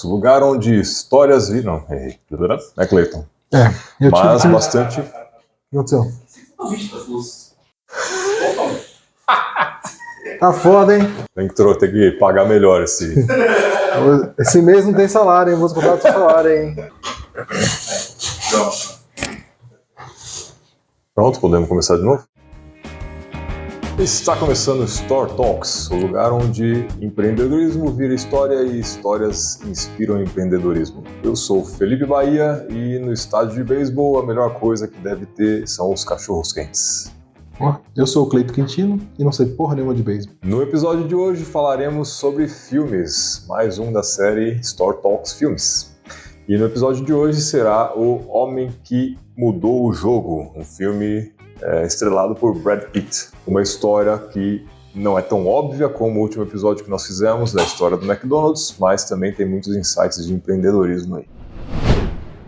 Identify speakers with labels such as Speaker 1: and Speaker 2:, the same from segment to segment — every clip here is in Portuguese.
Speaker 1: Lugar onde histórias viram. Não, errei. É Cleiton.
Speaker 2: Eu
Speaker 1: Mas
Speaker 2: tive que...
Speaker 1: bastante.
Speaker 2: O que aconteceu? Tá foda, hein?
Speaker 1: Tem que pagar melhor esse.
Speaker 2: Esse mês não tem salário, hein? Vou descontar do seu salário, hein?
Speaker 1: Pronto, podemos começar de novo? Está começando o Store Talks, o lugar onde empreendedorismo vira história e histórias inspiram empreendedorismo. Eu sou Felipe Bahia e no estádio de beisebol a melhor coisa que deve ter são os cachorros quentes.
Speaker 2: Eu sou o Cleito Quintino e não sei porra nenhuma de beisebol.
Speaker 1: No episódio de hoje falaremos sobre filmes, mais um da série Store Talks Filmes. E no episódio de hoje será O Homem que Mudou o Jogo, um filme estrelado por Brad Pitt. Uma história que não é tão óbvia como o último episódio que nós fizemos da história do McDonald's, mas também tem muitos insights de empreendedorismo aí.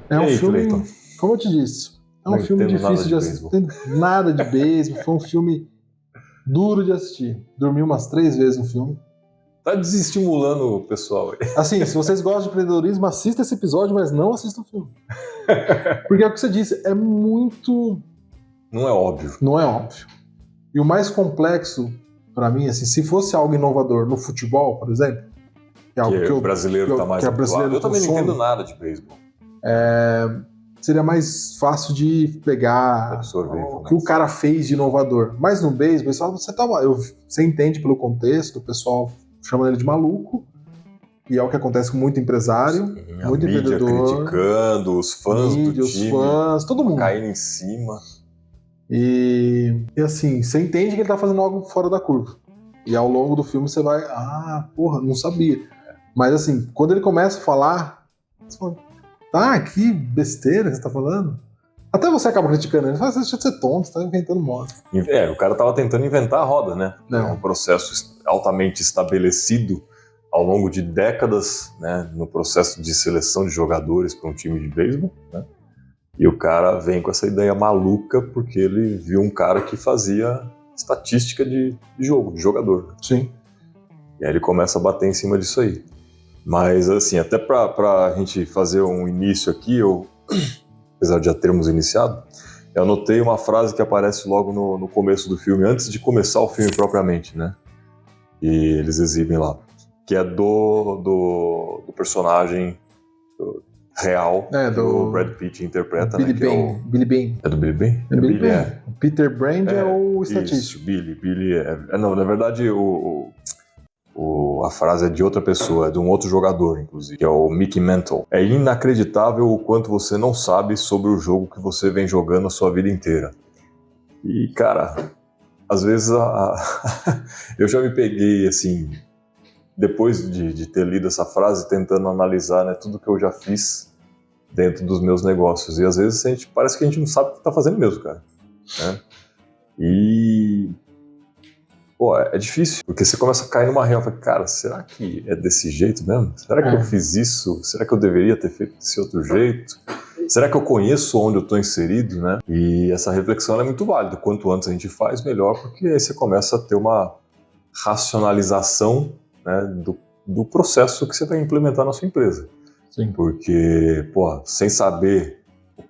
Speaker 2: É um
Speaker 1: aí,
Speaker 2: filme,
Speaker 1: Cleiton?
Speaker 2: como eu te disse, é um
Speaker 1: Não
Speaker 2: filme
Speaker 1: entendo
Speaker 2: difícil de
Speaker 1: nada de
Speaker 2: assistir. Não tem nada de beisebol, foi um filme duro de assistir. Dormi umas 3 vezes no filme.
Speaker 1: Tá desestimulando o pessoal aí.
Speaker 2: Assim, se vocês gostam de empreendedorismo, assista esse episódio, mas não assista o filme. Porque é o que você disse, é muito...
Speaker 1: Não é óbvio.
Speaker 2: Não é óbvio. E o mais complexo, pra mim, assim, se fosse algo inovador no futebol, por exemplo, que é algo que
Speaker 1: o brasileiro tá mais habituado. Eu também não entendo nada de beisebol.
Speaker 2: Seria mais fácil de pegar
Speaker 1: Absorver
Speaker 2: o que o cara fez de inovador. Mas no beisebol, você entende pelo contexto, o pessoal chama ele de maluco, e é o que acontece com muito empresário,
Speaker 1: Sim,
Speaker 2: muito
Speaker 1: a mídia
Speaker 2: empreendedor,
Speaker 1: criticando, os fãs
Speaker 2: mídia,
Speaker 1: do
Speaker 2: os
Speaker 1: time,
Speaker 2: fãs, todo mundo.
Speaker 1: caindo em cima.
Speaker 2: E assim, você entende que ele tá fazendo algo fora da curva. E ao longo do filme você vai, porra, não sabia. Mas assim, quando ele começa a falar, você fala, tá, que besteira que você tá falando. Até você acaba criticando ele, fala, deixa de ser tonto, você tá inventando moda.
Speaker 1: O cara tava tentando inventar a roda, né?
Speaker 2: Não.
Speaker 1: É um processo altamente estabelecido ao longo de décadas, né? No processo de seleção de jogadores para um time de beisebol, né? E o cara vem com essa ideia maluca porque ele viu um cara que fazia estatística de jogo, de jogador.
Speaker 2: Sim.
Speaker 1: E aí ele começa a bater em cima disso aí. Mas, assim, até pra gente fazer um início aqui, apesar de já termos iniciado, eu anotei uma frase que aparece logo no começo do filme, antes de começar o filme propriamente, né? E eles exibem lá. Que é do personagem real que o Brad Pitt interpreta,
Speaker 2: Billy
Speaker 1: né?
Speaker 2: Bain. Billy Bain.
Speaker 1: É do Billy Bain?
Speaker 2: É Billy Bain. O Peter Brand é o estatístico.
Speaker 1: Isso, Billy não, na verdade, a frase é de outra pessoa, é de um outro jogador, inclusive, que é o Mickey Mantle. É inacreditável o quanto você não sabe sobre o jogo que você vem jogando a sua vida inteira. E, cara, às vezes eu já me peguei, assim, depois de ter lido essa frase, tentando analisar, né, tudo que eu já fiz dentro dos meus negócios. E às vezes parece que a gente não sabe o que tá fazendo mesmo, cara. Né? E... Pô, é difícil, porque você começa a cair numa real, fala, cara, será que é desse jeito mesmo? Será que eu fiz isso? Será que eu deveria ter feito desse outro jeito? Será que eu conheço onde eu estou inserido, né? E essa reflexão é muito válida. Quanto antes a gente faz, melhor, porque aí você começa a ter uma racionalização, né, do processo que você vai implementar na sua empresa.
Speaker 2: Sim.
Speaker 1: Porque, pô, sem saber o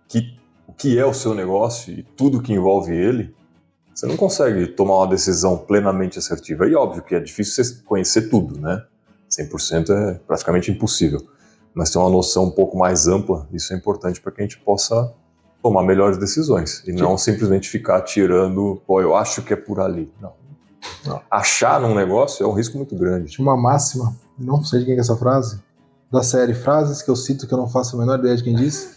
Speaker 1: que é o seu negócio e tudo que envolve ele, você não consegue tomar uma decisão plenamente assertiva. E óbvio que é difícil você conhecer tudo, né? 100% é praticamente impossível. Mas ter uma noção um pouco mais ampla, isso é importante para que a gente possa tomar melhores decisões. E não simplesmente ficar tirando, pô, eu acho que é por ali. Não. Achar num negócio é um risco muito grande.
Speaker 2: Tinha uma máxima, não sei de quem é essa frase, da série Frases que eu cito que eu não faço a menor ideia de quem disse.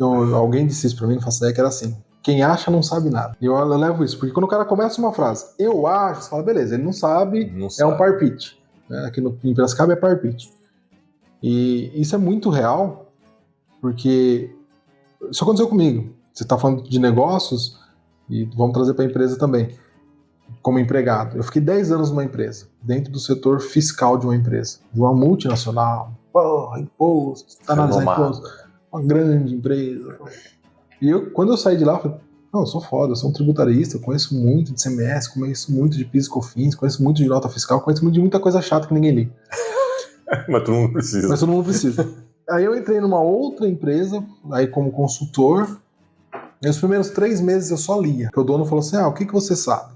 Speaker 2: Alguém disse isso pra mim, não faço ideia, que era assim: quem acha não sabe nada. E eu levo isso, porque quando o cara começa uma frase, eu acho, você fala, beleza, ele não sabe, é um parpite. Aqui em Piracicaba é parpite. E isso é muito real, porque isso aconteceu comigo. Você tá falando de negócios, e vamos trazer pra empresa também. Como empregado. Eu fiquei 10 anos numa empresa, dentro do setor fiscal de uma empresa, de uma multinacional. Porra, imposto, tá analisando imposto. Uma grande empresa. E quando eu saí de lá, eu falei, não, eu sou foda, eu sou um tributarista, eu conheço muito de CMS, conheço muito de PIS e COFINS, conheço muito de nota fiscal, conheço muito de muita coisa chata que ninguém liga.
Speaker 1: Mas todo mundo precisa.
Speaker 2: Mas todo mundo precisa. Aí eu entrei numa outra empresa, aí como consultor. Nos primeiros 3 meses eu só lia. Porque o dono falou assim, o que você sabe?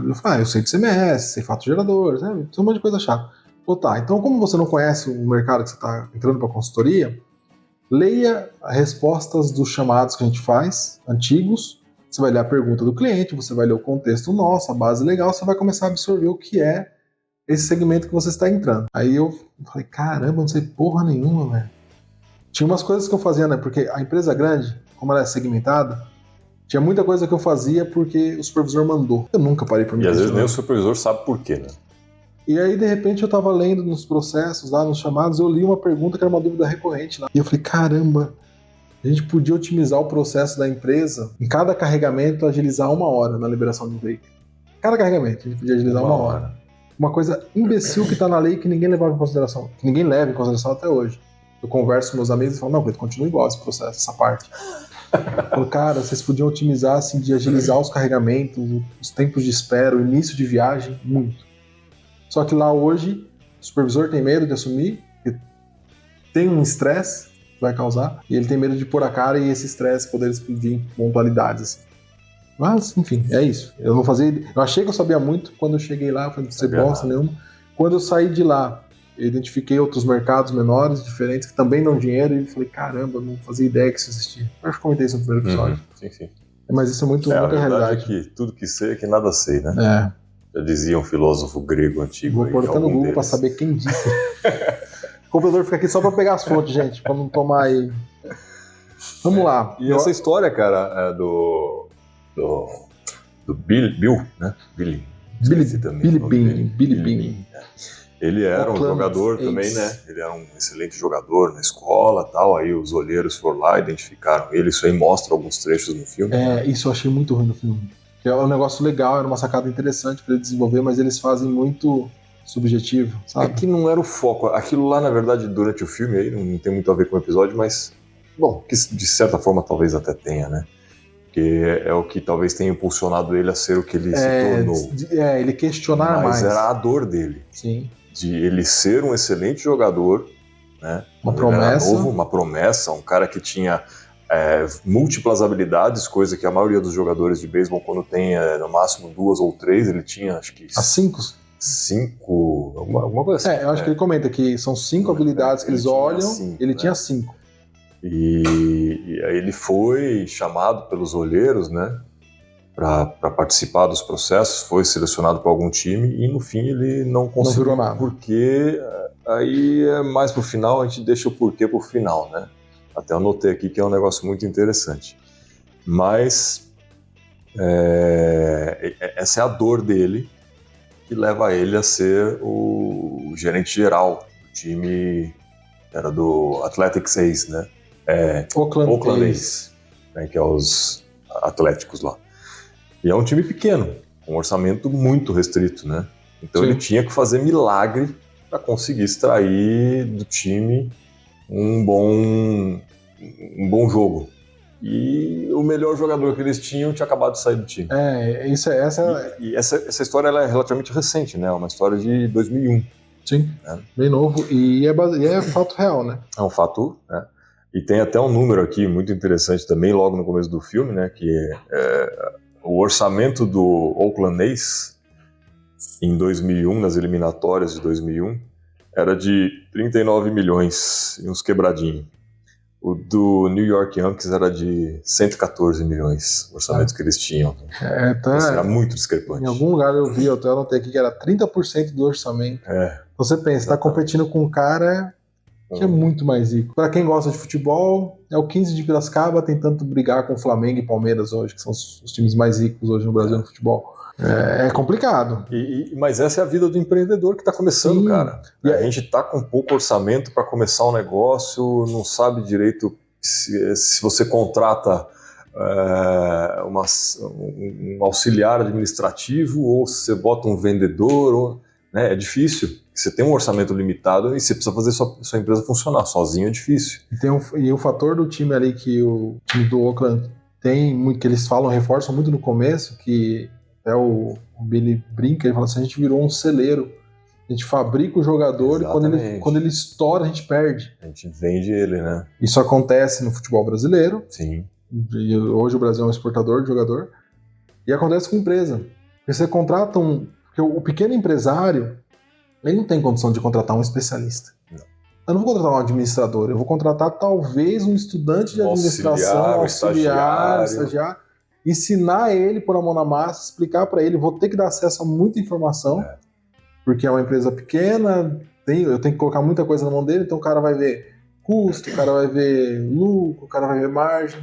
Speaker 2: Eu falei, eu sei de CMS, sei fatos geradores, tem um monte de coisa chata. Tá, então como você não conhece o mercado que você está entrando para consultoria, leia as respostas dos chamados que a gente faz, antigos, você vai ler a pergunta do cliente, você vai ler o contexto nosso, a base legal, você vai começar a absorver o que é esse segmento que você está entrando. Aí eu falei, caramba, não sei porra nenhuma, velho. Tinha umas coisas que eu fazia, né? Porque a empresa grande, como ela é segmentada, tinha muita coisa que eu fazia porque o supervisor mandou. Eu nunca parei pra me questionar.
Speaker 1: E às vezes nem o supervisor sabe por quê, né?
Speaker 2: E aí, de repente, eu tava lendo nos processos, lá nos chamados, eu li uma pergunta que era uma dúvida recorrente lá. E eu falei, caramba, a gente podia otimizar o processo da empresa, em cada carregamento, agilizar 1 hora na liberação de um veículo. Cada carregamento, a gente podia agilizar 1 hora. Uma coisa imbecil que tá na lei que ninguém levava em consideração, que ninguém leva em consideração até hoje. Eu converso com meus amigos e falo, não, continua igual esse processo, essa parte. Eu falo, cara, vocês podiam otimizar, assim, de agilizar os carregamentos, os tempos de espera, o início de viagem, muito. Só que lá hoje, o supervisor tem medo de assumir, tem um estresse que vai causar, e ele tem medo de pôr a cara e esse estresse poder explodir em pontualidades. Assim. Mas, enfim, é isso. Eu não fazia. Eu achei que eu sabia muito quando eu cheguei lá, eu falei, não sei bosta nenhuma. Quando eu saí de lá, eu identifiquei outros mercados menores, diferentes, que também dão dinheiro, e falei, caramba, eu não fazia ideia que isso existia. Eu acho que comentei isso no primeiro episódio.
Speaker 1: Sim.
Speaker 2: Mas isso é muito muita realidade.
Speaker 1: É que tudo que sei é que nada sei, né?
Speaker 2: É.
Speaker 1: Já dizia um filósofo grego antigo.
Speaker 2: Vou pôr até no Google para saber quem disse. O computador fica aqui só para pegar as fontes, gente, para não tomar aí. Vamos lá.
Speaker 1: E essa história, cara, do Bill, né? Billy Bean. Ele era um jogador também, né? Ele era um excelente jogador na escola e tal. Aí os olheiros foram lá, identificaram ele. Isso aí mostra alguns trechos no filme.
Speaker 2: Isso eu achei muito ruim no filme. É um negócio legal, era uma sacada interessante para ele desenvolver, mas eles fazem muito subjetivo, sabe?
Speaker 1: É que não era o foco. Aquilo lá, na verdade, durante o filme aí, não tem muito a ver com o episódio, mas, bom, que de certa forma talvez até tenha, né? Porque é o que talvez tenha impulsionado ele a ser o que ele se tornou.
Speaker 2: Ele questionar mais.
Speaker 1: Mas era a dor dele.
Speaker 2: Sim.
Speaker 1: De ele ser um excelente jogador, né?
Speaker 2: Uma promessa.
Speaker 1: Uma promessa, um cara que tinha múltiplas habilidades, coisa que a maioria dos jogadores de beisebol, quando tem no máximo 2 ou 3, ele tinha, acho que...
Speaker 2: As 5?
Speaker 1: 5, alguma coisa assim.
Speaker 2: Eu acho que ele comenta que são 5 habilidades que eles olham, ele tinha 5.
Speaker 1: E aí ele foi chamado pelos olheiros, né, para participar dos processos, foi selecionado para algum time e no fim ele não conseguiu.
Speaker 2: Não virou nada.
Speaker 1: Porque aí mais pro final, a gente deixa o porquê pro final, né? Até anotei aqui que é um negócio muito interessante. Mas essa é a dor dele que leva ele a ser o gerente geral do time, era do Athletics Ace, né?
Speaker 2: Oakland A's,
Speaker 1: né, que é os Atléticos lá. E é um time pequeno, com um orçamento muito restrito, né? Então ele tinha que fazer milagre para conseguir extrair do time um bom jogo. E o melhor jogador que eles tinham tinha acabado de sair do time. Essa história ela é relativamente recente, né? É uma história de 2001.
Speaker 2: Sim, né? Bem novo. E é fato real, né?
Speaker 1: É um fato, né? E tem até um número aqui muito interessante também, logo no começo do filme, né? Que o orçamento do Oakland A's em 2001, nas eliminatórias de 2001, era de 39 milhões e uns quebradinhos. O do New York Yankees era de 114 milhões, o orçamento que eles tinham. Isso era muito discrepante.
Speaker 2: Em algum lugar eu vi, eu até anotei aqui que era 30% do orçamento. Você pensa, está competindo com um cara que é muito mais rico. Para quem gosta de futebol, é o 15 de Piracicaba tentando brigar com o Flamengo e Palmeiras hoje, que são os times mais ricos hoje no Brasil no futebol. É complicado.
Speaker 1: Mas essa é a vida do empreendedor que está começando, cara. A gente está com pouco orçamento para começar um negócio, não sabe direito se você contrata um auxiliar administrativo ou se você bota um vendedor. Né? É difícil. Você tem um orçamento limitado e você precisa fazer sua empresa funcionar. Sozinho é difícil.
Speaker 2: E o fator do time ali que o time do Oakland tem, muito, que eles reforçam muito no começo, que o Billy brinca, ele fala assim, a gente virou um celeiro A gente fabrica o jogador e quando ele estoura, a gente perde.
Speaker 1: A gente vende ele, né?
Speaker 2: Isso acontece no futebol brasileiro.
Speaker 1: Sim.
Speaker 2: E hoje o Brasil é um exportador de jogador. E acontece com empresa. Porque você contrata porque o pequeno empresário, ele não tem condição de contratar um especialista.
Speaker 1: Não.
Speaker 2: Eu não vou contratar um administrador, eu vou contratar talvez um estudante de administração, auxiliar, estagiário, ensinar ele por a mão na massa, explicar para ele, vou ter que dar acesso a muita informação, porque é uma empresa pequena, eu tenho que colocar muita coisa na mão dele, então o cara vai ver custo, o cara vai ver lucro, o cara vai ver margem.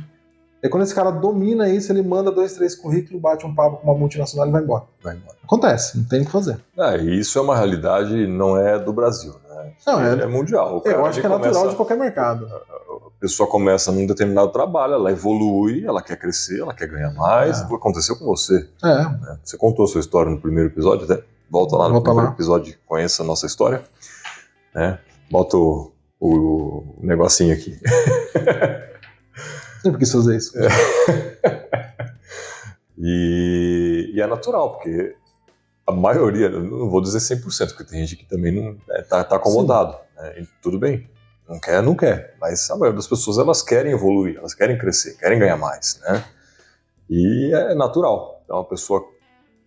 Speaker 2: E quando esse cara domina isso, ele manda 2, 3 currículos, bate um papo com uma multinacional e vai embora. Acontece, não tem o que fazer.
Speaker 1: Isso é uma realidade, não é do Brasil, né?
Speaker 2: Não,
Speaker 1: é mundial.
Speaker 2: Eu acho que é natural de qualquer mercado.
Speaker 1: A pessoa começa num determinado trabalho, ela evolui, ela quer crescer, ela quer ganhar mais. Aconteceu com você. Né? Você contou a sua história no primeiro episódio, até volta lá no primeiro episódio e conheça a nossa história. Né? Bota o negocinho aqui.
Speaker 2: Sempre quis fazer isso.
Speaker 1: E é natural, porque a maioria, não vou dizer 100%, porque tem gente que também não tá acomodado. Né? E tudo bem, não quer. Mas a maioria das pessoas, elas querem evoluir, elas querem crescer, querem ganhar mais. Né? E é natural. Então a pessoa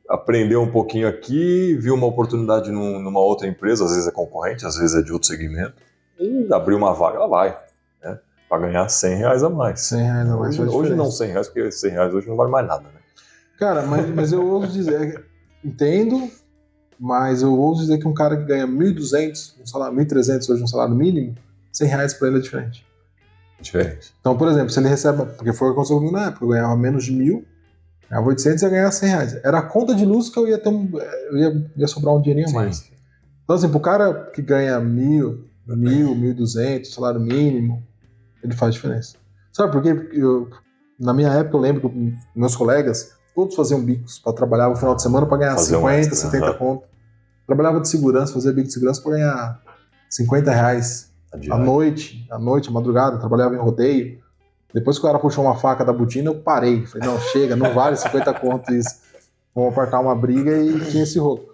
Speaker 1: aprendeu um pouquinho aqui, viu uma oportunidade numa outra empresa, às vezes é concorrente, às vezes é de outro segmento, e abriu uma vaga, ela vai. Né? Para ganhar R$100 a mais.
Speaker 2: R$100 a mais.
Speaker 1: Hoje não R$100, porque R$100 hoje não vale mais nada, né?
Speaker 2: Cara, mas eu ouso dizer, entendo, mas eu ouso dizer que um cara que ganha 1.200, um salário, 1.300 hoje, um salário mínimo, R$100 para ele é diferente.
Speaker 1: Diferente.
Speaker 2: Então, por exemplo, se ele recebe, porque foi o que aconteceu comigo na época, eu ganhava menos de 1.000, ganhava 800 e ia ganhar R$100. Era a conta de luz que eu ia ter ia sobrar um dinheirinho a mais. Então, assim, pro cara que ganha 1.000, 1.200, salário mínimo, ele faz diferença. Sabe por quê? Porque na minha época eu lembro que meus colegas todos faziam bicos para trabalhar no final de semana para ganhar 50, 70 conto. Trabalhava de segurança, fazia bico de segurança para ganhar R$50 à noite, à madrugada, trabalhava em rodeio. Depois que o cara puxou uma faca da botina, eu parei. Falei, não, chega, não vale 50 conto isso. Vamos apartar uma briga e tinha esse rolo.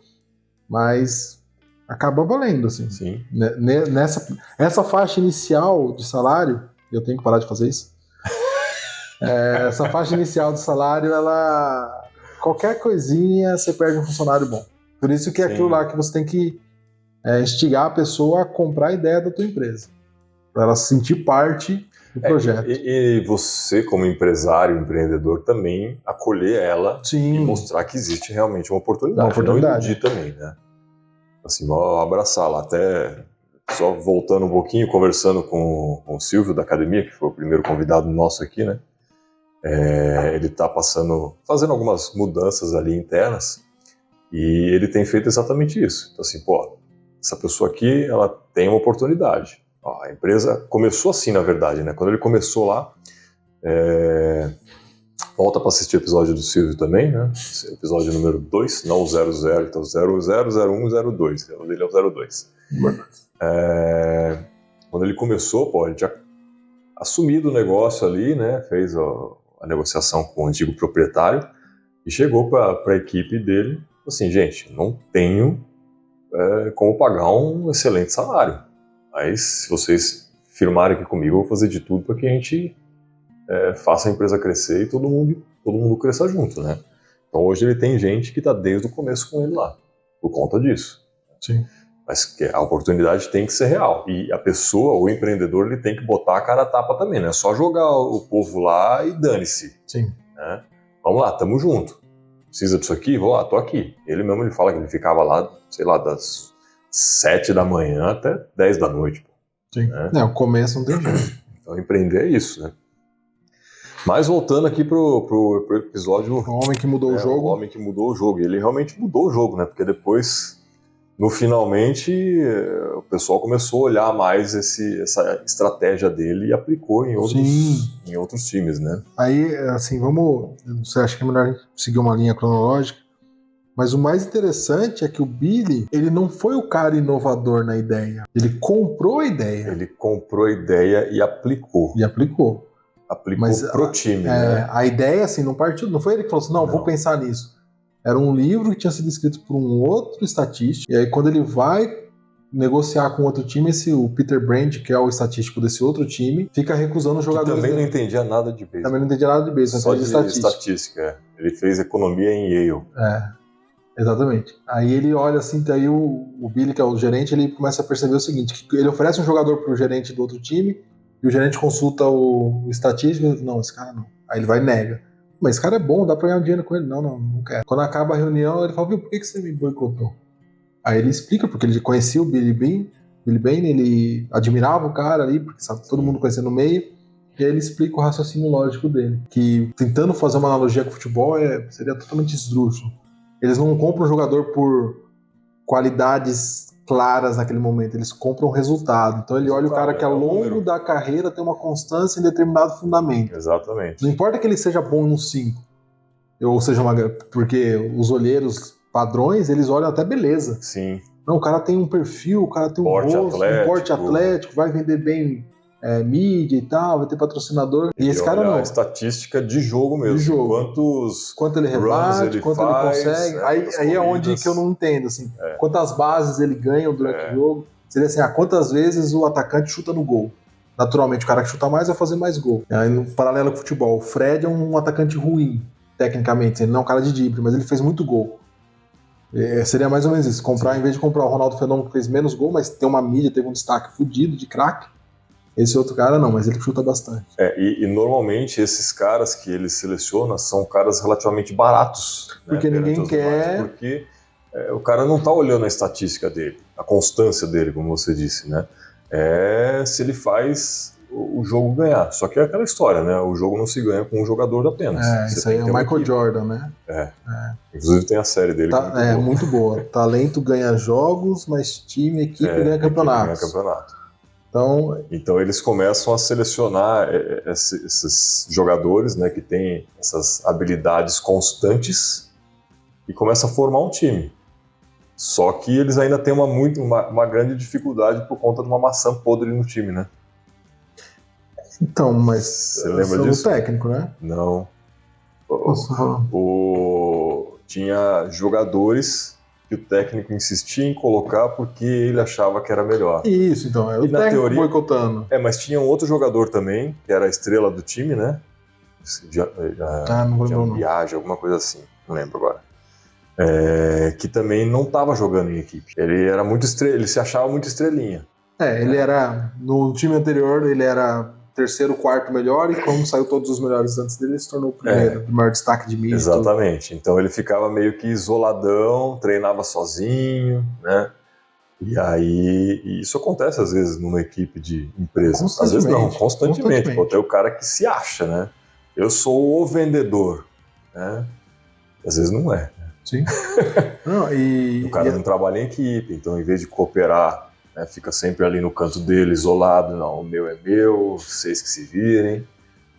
Speaker 2: Mas acaba valendo, assim.
Speaker 1: Sim.
Speaker 2: Essa faixa inicial de salário, eu tenho que parar de fazer isso. Essa faixa inicial de salário, qualquer coisinha você perde um funcionário bom. Por isso que é aquilo lá que você tem que instigar a pessoa a comprar a ideia da tua empresa, para ela se sentir parte do projeto.
Speaker 1: E você, como empresário, empreendedor, também acolher ela e mostrar que existe realmente uma oportunidade. Não iludir também, né? Assim, abraçá-la. Até só voltando um pouquinho, conversando com o Silvio da academia, que foi o primeiro convidado nosso aqui, né? Ele está fazendo algumas mudanças ali internas e ele tem feito exatamente isso. Então assim, essa pessoa aqui, ela tem uma oportunidade. A empresa começou assim, na verdade, né? Quando ele começou lá, volta para assistir o episódio do Silvio também, né? Esse episódio número 2, não o 00, então 00, 01, 02, o dele é o 02. Quando ele começou, ele tinha assumido o negócio ali, né? Fez a negociação com o antigo proprietário e chegou para a equipe dele assim, gente, não tenho como pagar um excelente salário, mas se vocês firmarem aqui comigo, eu vou fazer de tudo para que a gente faça a empresa crescer e todo mundo cresça junto, né? Então hoje ele tem gente que está desde o começo com ele lá, por conta disso.
Speaker 2: Sim.
Speaker 1: Mas a oportunidade tem que ser real. E a pessoa, o empreendedor, ele tem que botar a cara a tapa também, não é só jogar o povo lá e dane-se.
Speaker 2: Sim.
Speaker 1: Né? Vamos lá, tamo junto. Precisa disso aqui? Vou lá, tô aqui. Ele mesmo ele fala que ele ficava lá, sei lá, das 7 da manhã até 10 da noite.
Speaker 2: Sim. Né? O começo não tem jeito.
Speaker 1: Então empreender é isso, né? Mas voltando aqui pro episódio...
Speaker 2: O homem que mudou o jogo.
Speaker 1: O homem que mudou o jogo. Ele realmente mudou o jogo, né? Porque depois... Finalmente, o pessoal começou a olhar mais essa estratégia dele e aplicou em outros times, né?
Speaker 2: Aí, assim, você acha que é melhor a gente seguir uma linha cronológica? Mas o mais interessante é que o Billy, ele não foi o cara inovador na ideia. Ele comprou a ideia.
Speaker 1: Ele comprou a ideia e aplicou. Aplicou pro time, né?
Speaker 2: A ideia, assim, não foi ele que falou assim, não, vou pensar nisso. Era um livro que tinha sido escrito por um outro estatístico, e aí quando ele vai negociar com outro time, o Peter Brand, que é o estatístico desse outro time, fica recusando os jogadores.
Speaker 1: Que também não entendia nada de beisebol.
Speaker 2: Também não entendia nada de beisebol,
Speaker 1: só de estatística. Ele fez economia em Yale.
Speaker 2: Exatamente. Aí ele olha assim, daí o Billy, que é o gerente, ele começa a perceber o seguinte, que ele oferece um jogador pro gerente do outro time, e o gerente consulta o estatístico e diz, não, esse cara não. Aí ele vai e nega. Mas esse cara é bom, dá pra ganhar dinheiro com ele. Não quero. Quando acaba a reunião, ele fala, viu, por que você me boicotou? Aí ele explica, porque ele conhecia o Billy Beane, ele admirava o cara ali, porque sabe, todo mundo conhecia no meio, e aí ele explica o raciocínio lógico dele, que tentando fazer uma analogia com o futebol seria totalmente esdrúxulo. Eles não compram um jogador por qualidades claras naquele momento, eles compram resultado. Então ele olha o cara que ao longo da carreira tem uma constância em determinado fundamento.
Speaker 1: Exatamente.
Speaker 2: Não importa que ele seja bom no 5, ou seja, porque os olheiros padrões, eles olham até beleza.
Speaker 1: Sim.
Speaker 2: Não, o cara tem um perfil, o cara tem um rosto, um porte atlético, vai vender bem mídia e tal, vai ter patrocinador. E esse cara não.
Speaker 1: A estatística de jogo mesmo.
Speaker 2: De jogo. Quanto ele rebate, quanto ele consegue. Aí é onde que eu não entendo, assim. Quantas bases ele ganha durante o jogo. Seria assim, quantas vezes o atacante chuta no gol. Naturalmente, o cara que chuta mais vai fazer mais gol. Aí, no paralelo com o futebol, o Fred é um atacante ruim, tecnicamente. Ele não é um cara de drible, mas ele fez muito gol. Seria mais ou menos isso. Em vez de comprar o Ronaldo Fenômeno, que fez menos gol, mas tem uma mídia, teve um destaque fudido de craque. Esse outro cara não, mas ele chuta bastante.
Speaker 1: E normalmente esses caras que ele seleciona são caras relativamente baratos.
Speaker 2: Porque ninguém quer.
Speaker 1: Porque o cara não tá olhando a estatística dele, a constância dele, como você disse, né? Se ele faz o jogo ganhar. Só que é aquela história, né? O jogo não se ganha com um jogador apenas.
Speaker 2: Isso aí é o Michael Jordan, né?
Speaker 1: Inclusive tem a série dele que
Speaker 2: é muito boa. Talento ganha jogos, mas equipe ganha campeonatos.
Speaker 1: Então eles começam a selecionar esses jogadores, né, que têm essas habilidades constantes e começam a formar um time. Só que eles ainda têm uma grande dificuldade por conta de uma maçã podre no time, né?
Speaker 2: Então, mas
Speaker 1: você lembra disso?
Speaker 2: O técnico, né?
Speaker 1: Não. Tinha jogadores que o técnico insistia em colocar porque ele achava que era melhor.
Speaker 2: Isso, então, o técnico boicotando.
Speaker 1: Mas tinha um outro jogador também, que era a estrela do time, né?
Speaker 2: Não lembro.
Speaker 1: Viagem, alguma coisa assim, não lembro agora. Que também não estava jogando em equipe. Ele era ele se achava muito estrelinha.
Speaker 2: Ele era, no time anterior, ele era terceiro, quarto melhor, e como saiu todos os melhores antes dele, ele se tornou o primeiro, o maior destaque de mídia.
Speaker 1: Exatamente. Então ele ficava meio que isoladão, treinava sozinho, né? E aí, isso acontece às vezes numa equipe de empresa. Às vezes não, constantemente. Pô, tem o cara que se acha, né? Eu sou o vendedor, né? Às vezes não é.
Speaker 2: Sim.
Speaker 1: O cara não trabalha em equipe, então em vez de cooperar, né, fica sempre ali no canto dele, isolado. Não, o meu é meu, vocês que se virem.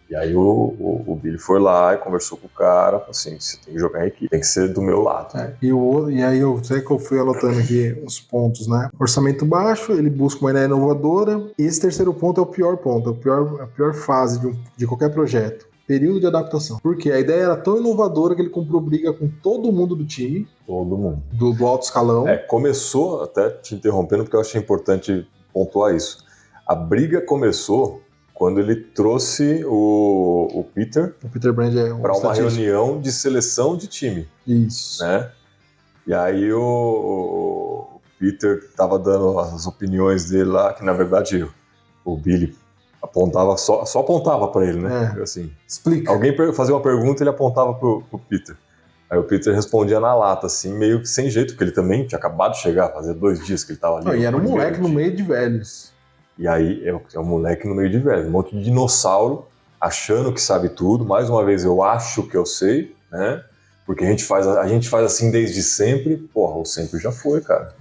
Speaker 1: E aí o Billy foi lá e conversou com o cara, assim, você tem que jogar em equipe, tem que ser do meu lado.
Speaker 2: E aí eu sei que eu fui anotando aqui os pontos, né? Orçamento baixo, ele busca uma ideia inovadora, e esse terceiro ponto é o pior ponto, a pior fase de qualquer projeto. Período de adaptação. Porque a ideia era tão inovadora que ele comprou briga com todo mundo do time.
Speaker 1: Todo mundo.
Speaker 2: Do alto escalão.
Speaker 1: Começou, até te interrompendo, porque eu achei importante pontuar isso. A briga começou quando ele trouxe o Peter.
Speaker 2: O Peter Brand
Speaker 1: para uma reunião de seleção de time.
Speaker 2: Isso.
Speaker 1: Né? E aí o Peter estava dando as opiniões dele lá, que na verdade o Billy apontava, só apontava para ele, né? Assim,
Speaker 2: explica.
Speaker 1: Alguém fazia uma pergunta, ele apontava pro Peter. Aí o Peter respondia na lata, assim, meio que sem jeito, porque ele também tinha acabado de chegar, fazia 2 dias que ele estava ali.
Speaker 2: E era um moleque no meio de velhos.
Speaker 1: E aí é um moleque no meio de velhos, um monte de dinossauro, achando que sabe tudo. Mais uma vez, eu acho que eu sei, né? Porque a gente faz assim desde sempre. Porra, o sempre já foi, cara.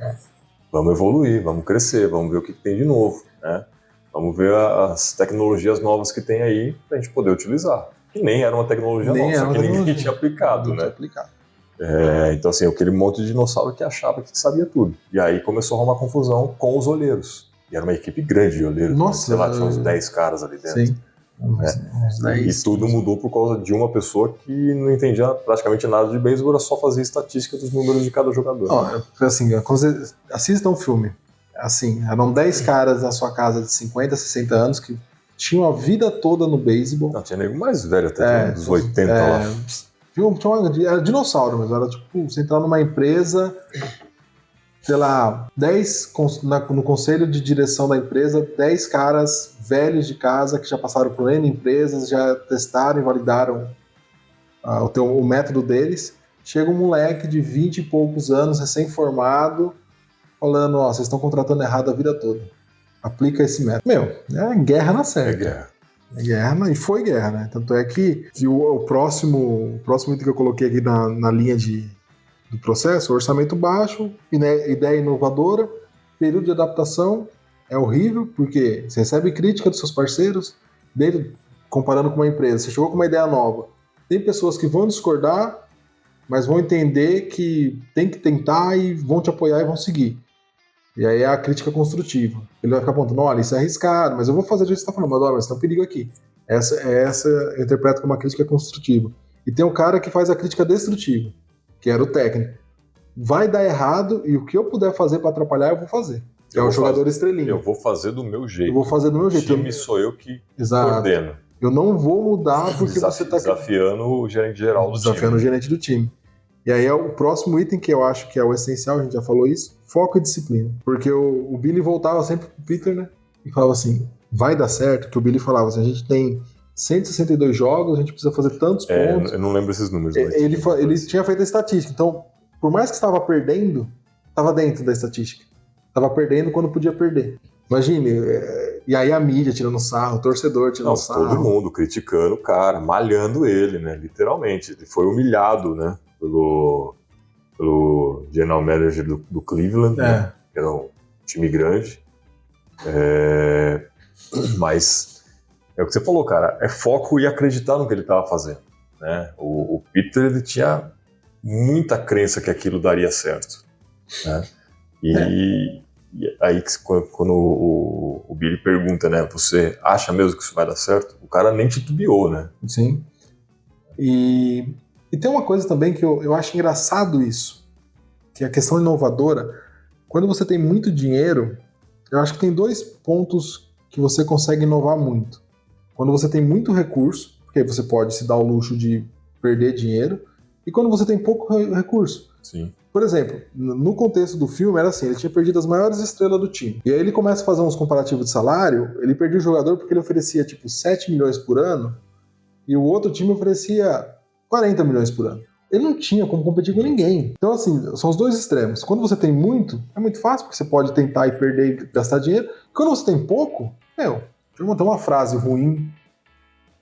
Speaker 1: Vamos evoluir, vamos crescer, vamos ver o que tem de novo, né? Vamos ver as tecnologias novas que tem aí pra gente poder utilizar. Que nem era uma tecnologia nova, só que ninguém tinha aplicado, né? Então, assim, aquele monte de dinossauro que achava que sabia tudo. E aí começou a arrumar confusão com os olheiros. E era uma equipe grande de olheiros.
Speaker 2: Nossa,
Speaker 1: sei lá, tinha uns 10 caras ali dentro.
Speaker 2: Sim.
Speaker 1: E tudo mudou por causa de uma pessoa que não entendia praticamente nada de beisebol, era só fazer estatística dos números de cada jogador.
Speaker 2: Assim, assistam um filme. Assim, eram 10 caras na sua casa de 50, 60 anos que tinham a vida toda no beisebol.
Speaker 1: Não, tinha nego mais velho, até dos 80 lá.
Speaker 2: Era dinossauro, mas era tipo, você entrar numa empresa, sei lá, 10 no conselho de direção da empresa, 10 caras velhos de casa que já passaram por N empresas, já testaram e validaram o método deles. Chega um moleque de 20 e poucos anos, recém-formado, falando, vocês estão contratando errado a vida toda. Aplica esse método. É guerra na certa. É guerra, e foi guerra, né? Tanto é que o próximo item que eu coloquei aqui na linha do processo, orçamento baixo, ideia inovadora, período de adaptação é horrível, porque você recebe crítica dos seus parceiros, comparando com uma empresa, você chegou com uma ideia nova. Tem pessoas que vão discordar, mas vão entender que tem que tentar e vão te apoiar e vão seguir. E aí é a crítica construtiva. Ele vai ficar apontando, olha, isso é arriscado, mas eu vou fazer o que você está falando, mas tem um perigo aqui. Essa eu interpreto como uma crítica construtiva. E tem um cara que faz a crítica destrutiva, que era o técnico. Vai dar errado e o que eu puder fazer para atrapalhar, eu vou fazer. É o jogador estrelinha.
Speaker 1: Eu vou fazer do meu jeito.
Speaker 2: O
Speaker 1: time sou eu que coordeno.
Speaker 2: Eu não vou mudar porque você está...
Speaker 1: Desafiando o gerente geral do time.
Speaker 2: Desafiando o gerente do time. E aí é o próximo item que eu acho que é o essencial, a gente já falou isso, foco e disciplina. Porque o Billy voltava sempre pro Peter, né? E falava assim, vai dar certo, que o Billy falava assim, a gente tem 162 jogos, a gente precisa fazer tantos pontos.
Speaker 1: Eu não lembro esses números.
Speaker 2: Ele tinha feito a estatística, então, por mais que estava perdendo, estava dentro da estatística. Estava perdendo quando podia perder. Imagine, e aí a mídia tirando sarro, o torcedor tirando sarro.
Speaker 1: Todo mundo criticando o cara, malhando ele, né? Literalmente. Ele foi humilhado, né? Pelo general manager do Cleveland, né? Que era um time grande. Mas é o que você falou, cara, é foco e acreditar no que ele estava fazendo, né? O Peter, ele tinha muita crença que aquilo daria certo, né? E aí quando o Billy pergunta, né, você acha mesmo que isso vai dar certo? O cara nem titubeou, né?
Speaker 2: Sim. E tem uma coisa também que eu acho engraçado isso, que é a questão inovadora. Quando você tem muito dinheiro, eu acho que tem 2 pontos que você consegue inovar muito. Quando você tem muito recurso, porque aí você pode se dar o luxo de perder dinheiro, e quando você tem pouco recurso.
Speaker 1: Sim.
Speaker 2: Por exemplo, no contexto do filme era assim, ele tinha perdido as maiores estrelas do time. E aí ele começa a fazer uns comparativos de salário, ele perdia o jogador porque ele oferecia tipo 7 milhões por ano, e o outro time oferecia 40 milhões por ano. Ele não tinha como competir com ninguém. Então, assim, são os 2 extremos. Quando você tem muito, é muito fácil, porque você pode tentar e perder e gastar dinheiro. Quando você tem pouco, deixa eu montar uma frase ruim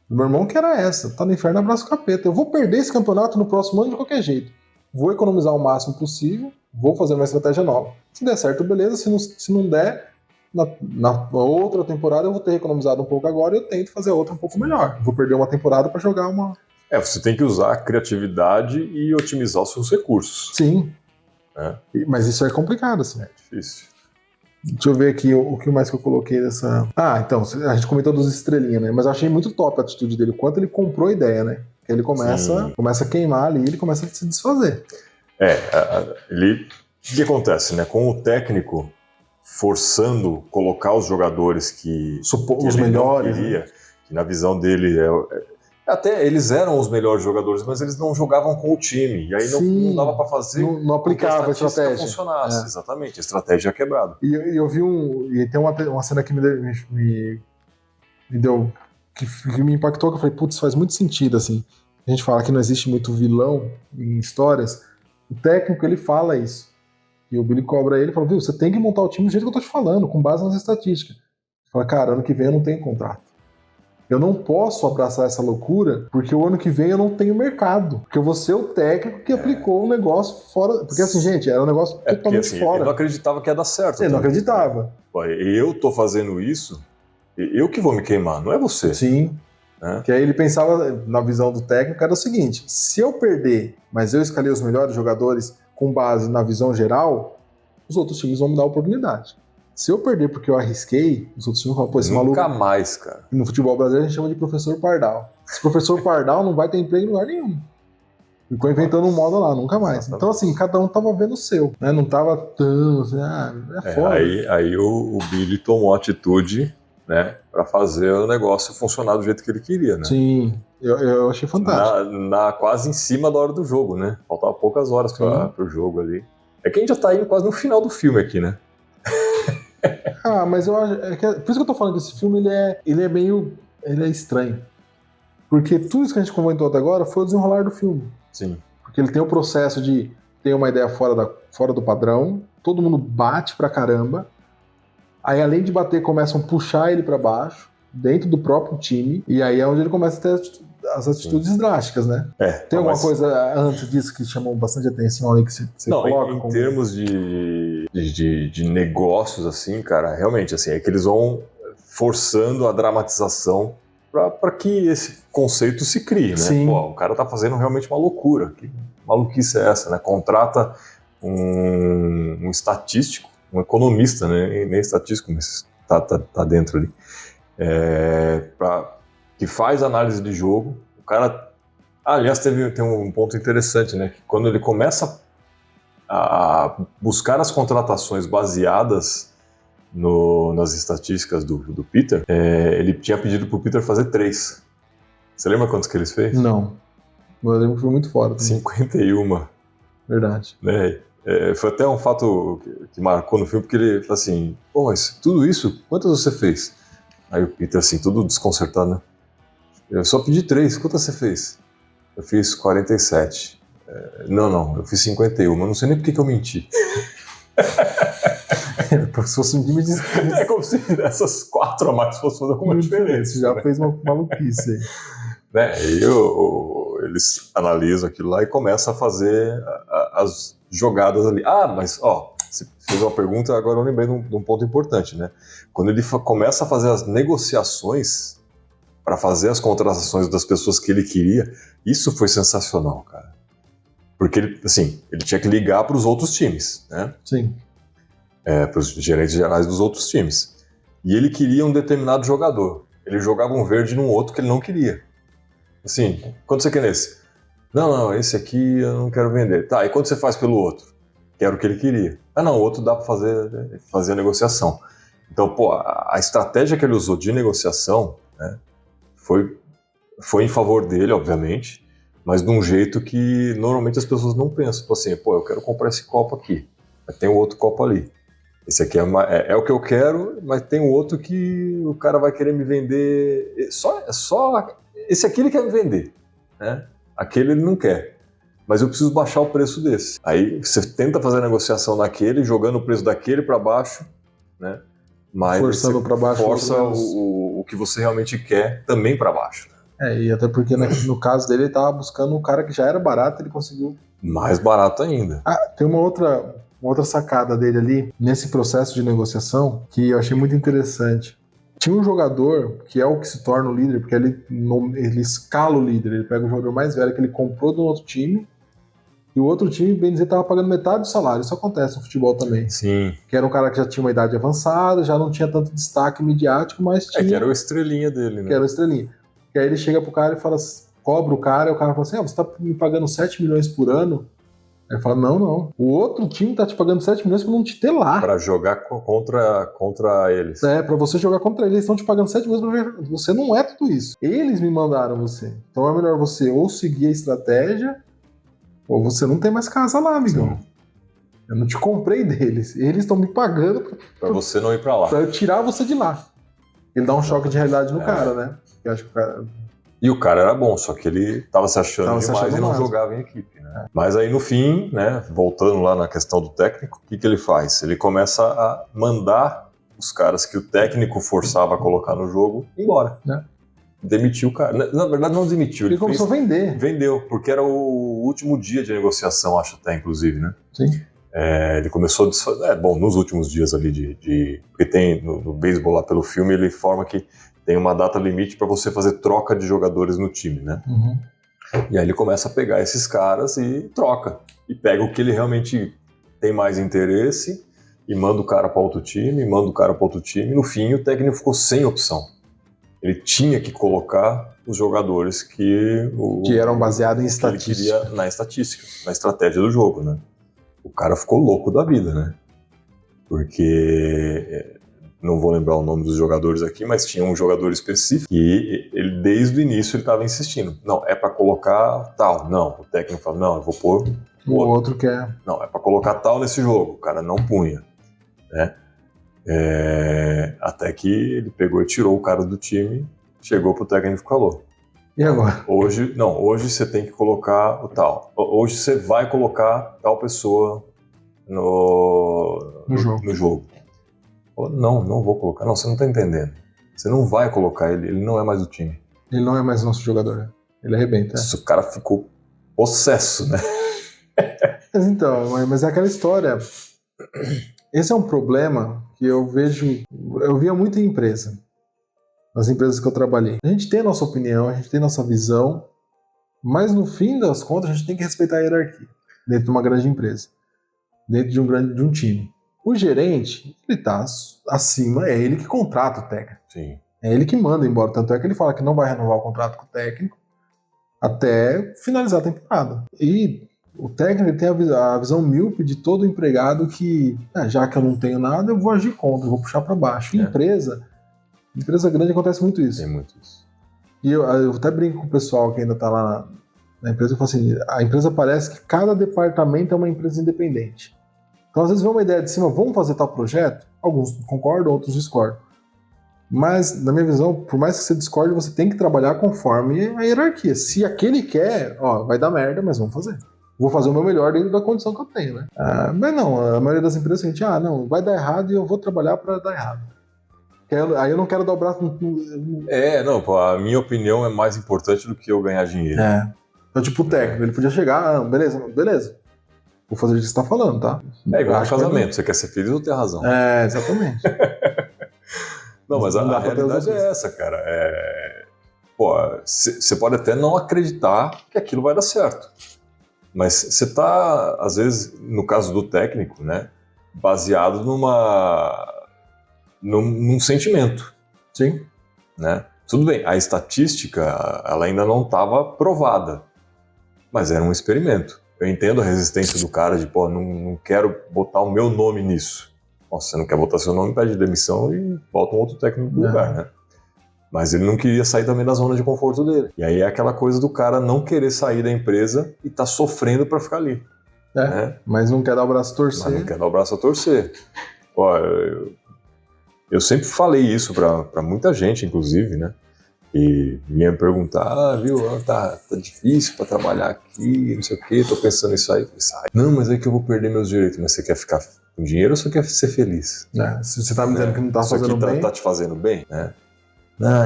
Speaker 2: do meu irmão que era essa: tá no inferno, abraço capeta. Eu vou perder esse campeonato no próximo ano de qualquer jeito. Vou economizar o máximo possível, vou fazer uma estratégia nova. Se der certo, beleza. Se não der, na outra temporada eu vou ter economizado um pouco agora e eu tento fazer outra um pouco melhor. Vou perder uma temporada para jogar uma...
Speaker 1: Você tem que usar a criatividade e otimizar os seus recursos.
Speaker 2: Sim. Mas isso é complicado, assim.
Speaker 1: É difícil.
Speaker 2: Deixa eu ver aqui o que mais que eu coloquei nessa... então, a gente comentou dos estrelinhas, né? Mas eu achei muito top a atitude dele, o quanto ele comprou a ideia, né? Ele começa a queimar ali, ele começa a se desfazer.
Speaker 1: O que acontece, né? Com o técnico forçando colocar os jogadores que
Speaker 2: os melhores,
Speaker 1: não queria, né? Que na visão dele até eles eram os melhores jogadores, mas eles não jogavam com o time. E aí não dava para fazer.
Speaker 2: Não aplicava a estratégia.
Speaker 1: Funcionasse. Exatamente, a estratégia é quebrada.
Speaker 2: E eu vi e tem uma cena que me deu. Que me impactou, que eu falei, putz, faz muito sentido, assim. A gente fala que não existe muito vilão em histórias. O técnico, ele fala isso. E o Billy cobra ele e fala, você tem que montar o time do jeito que eu tô te falando, com base nas estatísticas. Ele fala, cara, ano que vem eu não tenho contrato. Eu não posso abraçar essa loucura, porque o ano que vem eu não tenho mercado. Porque eu vou ser o técnico que aplicou um negócio fora... Porque assim, gente, era um negócio totalmente fora.
Speaker 1: Ele não acreditava que ia dar certo.
Speaker 2: Ele não acreditava.
Speaker 1: Eu tô fazendo isso, eu que vou me queimar, não é você.
Speaker 2: Sim. Que aí ele pensava, na visão do técnico, era o seguinte: se eu perder, mas eu escalei os melhores jogadores com base na visão geral, os outros times vão me dar oportunidade. Se eu perder porque eu arrisquei, os outros times vão falar, pô, esse maluco...
Speaker 1: Nunca mais, cara.
Speaker 2: No futebol brasileiro a gente chama de professor Pardal. Esse professor Pardal não vai ter emprego em lugar nenhum. Ficou inventando um modo lá, nunca mais. Exatamente. Então, assim, cada um tava vendo o seu, né? Não tava tão assim, foda.
Speaker 1: Aí o Billy tomou a atitude, né, pra fazer o negócio funcionar do jeito que ele queria, né?
Speaker 2: Sim, eu achei fantástico.
Speaker 1: Quase em cima da hora do jogo, né? Faltava poucas horas pro jogo ali. É que a gente já tá indo quase no final do filme aqui, né?
Speaker 2: Mas eu acho... por isso que eu tô falando que esse filme, ele é meio... Ele é estranho. Porque tudo isso que a gente comentou até agora foi o desenrolar do filme.
Speaker 1: Sim.
Speaker 2: Porque ele tem o processo de ter uma ideia fora do padrão, todo mundo bate pra caramba, aí além de bater começam a puxar ele pra baixo, dentro do próprio time, e aí é onde ele começa a ter as atitudes drásticas, né? Tem alguma coisa antes disso que chamou bastante atenção ali que você coloca?
Speaker 1: Em termos de negócios, assim, cara, realmente, assim, é que eles vão forçando a dramatização para que esse conceito se crie, né?
Speaker 2: Sim.
Speaker 1: Pô, o cara tá fazendo realmente uma loucura. Que maluquice é essa, né? Contrata um estatístico, um economista, né? Nem estatístico, mas tá dentro ali. Que faz análise de jogo. O cara... aliás, tem um ponto interessante, né? Que quando ele começa a buscar as contratações baseadas nas estatísticas do Peter, ele tinha pedido pro Peter fazer 3. Você lembra quantos que ele fez?
Speaker 2: Não. Eu lembro que foi muito fora também.
Speaker 1: 51.
Speaker 2: Verdade.
Speaker 1: Né? Foi até um fato que marcou no filme, porque ele falou assim, pô, mas tudo isso, quantas você fez? Aí o Peter, assim, tudo desconcertado, né? Eu só pedi 3, quantas você fez? Eu fiz 47. Não, eu fiz 51, eu não sei nem por que eu menti.
Speaker 2: Se fosse um time de...
Speaker 1: É como se essas 4 a mais fosse fazer alguma diferença.
Speaker 2: Já fez uma maluquice aí.
Speaker 1: Né? E eles analisam aquilo lá e começam a fazer as jogadas ali. Mas você fez uma pergunta, agora eu lembrei de um ponto importante, né? Quando ele começa a fazer as negociações para fazer as contratações das pessoas que ele queria, isso foi sensacional, cara. Porque ele tinha que ligar para os outros times, né?
Speaker 2: Sim.
Speaker 1: Para os gerentes gerais dos outros times. E ele queria um determinado jogador. Ele jogava um verde num outro que ele não queria. Assim, quanto você quer nesse? Não, esse aqui eu não quero vender. Tá, e quanto você faz pelo outro? Que era o que ele queria. Não, o outro dá para fazer a negociação. Então, pô, a estratégia que ele usou de negociação, né, foi em favor dele, obviamente, mas de um jeito que normalmente as pessoas não pensam. Tipo assim, eu quero comprar esse copo aqui, mas tem um outro copo ali. Esse aqui é o que eu quero, mas tem um outro que o cara vai querer me vender. Só esse aqui ele quer me vender, né? Aquele ele não quer. Mas eu preciso baixar o preço desse. Aí você tenta fazer a negociação naquele, jogando o preço daquele para baixo, né? Mas
Speaker 2: forçando para baixo.
Speaker 1: Força o que você realmente quer também para baixo.
Speaker 2: E até porque no caso dele, ele tava buscando um cara que já era barato, ele conseguiu...
Speaker 1: Mais barato ainda.
Speaker 2: Tem uma outra sacada dele ali, nesse processo de negociação, que eu achei muito interessante. Tinha um jogador, que é o que se torna o líder, porque ele escala o líder, ele pega o jogador mais velho que ele comprou do outro time, e o outro time, bem dizer, estava pagando metade do salário. Isso acontece no futebol também.
Speaker 1: Sim.
Speaker 2: Que era um cara que já tinha uma idade avançada, já não tinha tanto destaque midiático, mas tinha...
Speaker 1: que era o estrelinha dele, né?
Speaker 2: Que era o estrelinha. E aí ele chega pro cara e fala, cobra o cara, e o cara fala assim, você tá me pagando 7 milhões por ano? Aí ele fala, não. O outro time tá te pagando 7 milhões pra não te ter lá.
Speaker 1: Pra jogar contra eles.
Speaker 2: Pra você jogar contra eles. Eles estão te pagando 7 milhões pra ver. Você não é tudo isso. Eles me mandaram você. Então é melhor você ou seguir a estratégia, ou você não tem mais casa lá, amigão. Sim. Eu não te comprei deles. Eles estão me pagando
Speaker 1: pra você não ir pra lá.
Speaker 2: Pra eu tirar você de lá. Ele dá um choque de realidade no cara, né? Eu acho que o cara...
Speaker 1: E o cara era bom, só que ele tava se achando demais e não jogava em equipe, né? Mas aí no fim, né, voltando lá na questão do técnico, o que ele faz? Ele começa a mandar os caras que o técnico forçava a colocar no jogo embora. Demitiu o cara. Na verdade não demitiu.
Speaker 2: Ele começou a vender.
Speaker 1: Vendeu, porque era o último dia de negociação, acho até, inclusive, né?
Speaker 2: Sim.
Speaker 1: Ele começou nos últimos dias ali porque tem no beisebol lá pelo filme, ele informa que tem uma data limite para você fazer troca de jogadores no time, né?
Speaker 2: Uhum.
Speaker 1: E aí ele começa a pegar esses caras e troca. E pega o que ele realmente tem mais interesse e manda o cara para outro time, no fim o técnico ficou sem opção. Ele tinha que colocar os jogadores que
Speaker 2: eram baseados em estatística.
Speaker 1: Ele queria na estatística, na estratégia do jogo, né? O cara ficou louco da vida, né? Porque não vou lembrar o nome dos jogadores aqui, mas tinha um jogador específico e ele desde o início ele estava insistindo. Não, é para colocar tal. Não, o técnico falou, não, eu vou pôr
Speaker 2: o outro quer.
Speaker 1: Não, é para colocar tal nesse jogo. O cara não punha, né? Até que ele pegou e tirou o cara do time, chegou pro técnico e falou:
Speaker 2: e agora?
Speaker 1: Hoje você tem que colocar o tal. Hoje você vai colocar tal pessoa no jogo. Falou, não vou colocar. Não, você não tá entendendo. Você não vai colocar ele não é mais do time.
Speaker 2: Ele não é mais nosso jogador. Ele arrebenta.
Speaker 1: Isso, o cara ficou possesso, né?
Speaker 2: Mas então, mas é aquela história. Esse é um problema que eu via muito em empresa, nas empresas que eu trabalhei. A gente tem a nossa opinião, a gente tem a nossa visão, mas no fim das contas a gente tem que respeitar a hierarquia dentro de uma grande empresa, dentro de um time. O gerente, ele tá acima, é ele que contrata o técnico.
Speaker 1: Sim.
Speaker 2: É ele que manda embora, tanto é que ele fala que não vai renovar o contrato com o técnico até finalizar a temporada. E o técnico tem a visão míope de todo empregado que, já que eu não tenho nada, eu vou agir contra, eu vou puxar para baixo. Em empresa grande acontece muito isso.
Speaker 1: Tem muito isso.
Speaker 2: E eu até brinco com o pessoal que ainda tá lá na empresa, eu falo assim, a empresa parece que cada departamento é uma empresa independente. Então às vezes vem uma ideia de cima, vamos fazer tal projeto? Alguns concordam, outros discordam. Mas, na minha visão, por mais que você discorde, você tem que trabalhar conforme a hierarquia. Se aquele quer, vai dar merda, mas vamos fazer. Vou fazer o meu melhor dentro da condição que eu tenho, né? Mas não, a maioria das empresas a gente, não, vai dar errado e eu vou trabalhar para dar errado. Aí eu não quero dar o braço
Speaker 1: no... a minha opinião é mais importante do que eu ganhar dinheiro.
Speaker 2: Então, tipo, o técnico, ele podia chegar, beleza. Vou fazer o que você tá falando, tá?
Speaker 1: É igual no casamento, você quer ser feliz ou ter razão?
Speaker 2: Exatamente.
Speaker 1: Não, mas a realidade é essa, cara. Você pode até não acreditar que aquilo vai dar certo. Mas você está, às vezes, no caso do técnico, né, baseado num sentimento.
Speaker 2: Sim.
Speaker 1: Né? Tudo bem, a estatística ela ainda não estava provada, mas era um experimento. Eu entendo a resistência do cara de, não quero botar o meu nome nisso. Nossa, você não quer botar seu nome, pede demissão e bota um outro técnico no lugar, né? Mas ele não queria sair também da zona de conforto dele. E aí é aquela coisa do cara não querer sair da empresa e tá sofrendo para ficar ali. Né?
Speaker 2: Mas não quer dar o braço a torcer.
Speaker 1: Mas não quer dar o braço a torcer. Eu sempre falei isso para muita gente, inclusive, né? E vinha me perguntar, tá difícil para trabalhar aqui, não sei o quê, tô pensando nisso aí. Não, mas é que eu vou perder meus direitos. Mas você quer ficar com dinheiro ou você quer ser feliz?
Speaker 2: Se você tá me dizendo que não tá fazendo bem...
Speaker 1: tá te fazendo bem, né?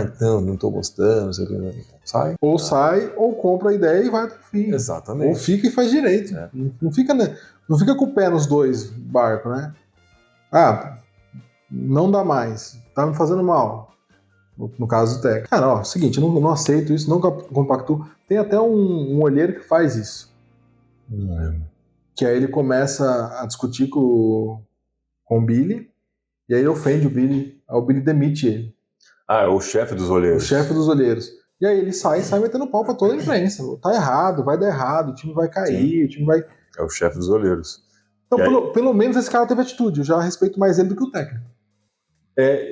Speaker 1: Então, não tô gostando, não sei o que. Sai.
Speaker 2: Ou sai, ou compra a ideia e vai até o fim.
Speaker 1: Exatamente.
Speaker 2: Ou fica e faz direito. Não fica com o pé nos dois barcos, né? Não dá mais. Tá me fazendo mal. No caso do técnico. Cara, seguinte, eu não aceito isso, não compactuo. Tem até um olheiro que faz isso. Que aí ele começa a discutir com o Billy, e aí ele ofende o Billy, aí o Billy demite ele.
Speaker 1: É o chefe dos olheiros.
Speaker 2: O chefe dos olheiros. E aí ele sai metendo pau pra toda a imprensa. Tá errado, vai dar errado, o time vai cair, o time vai...
Speaker 1: É o chefe dos olheiros.
Speaker 2: Então, pelo menos esse cara teve atitude. Eu já respeito mais ele do que o técnico.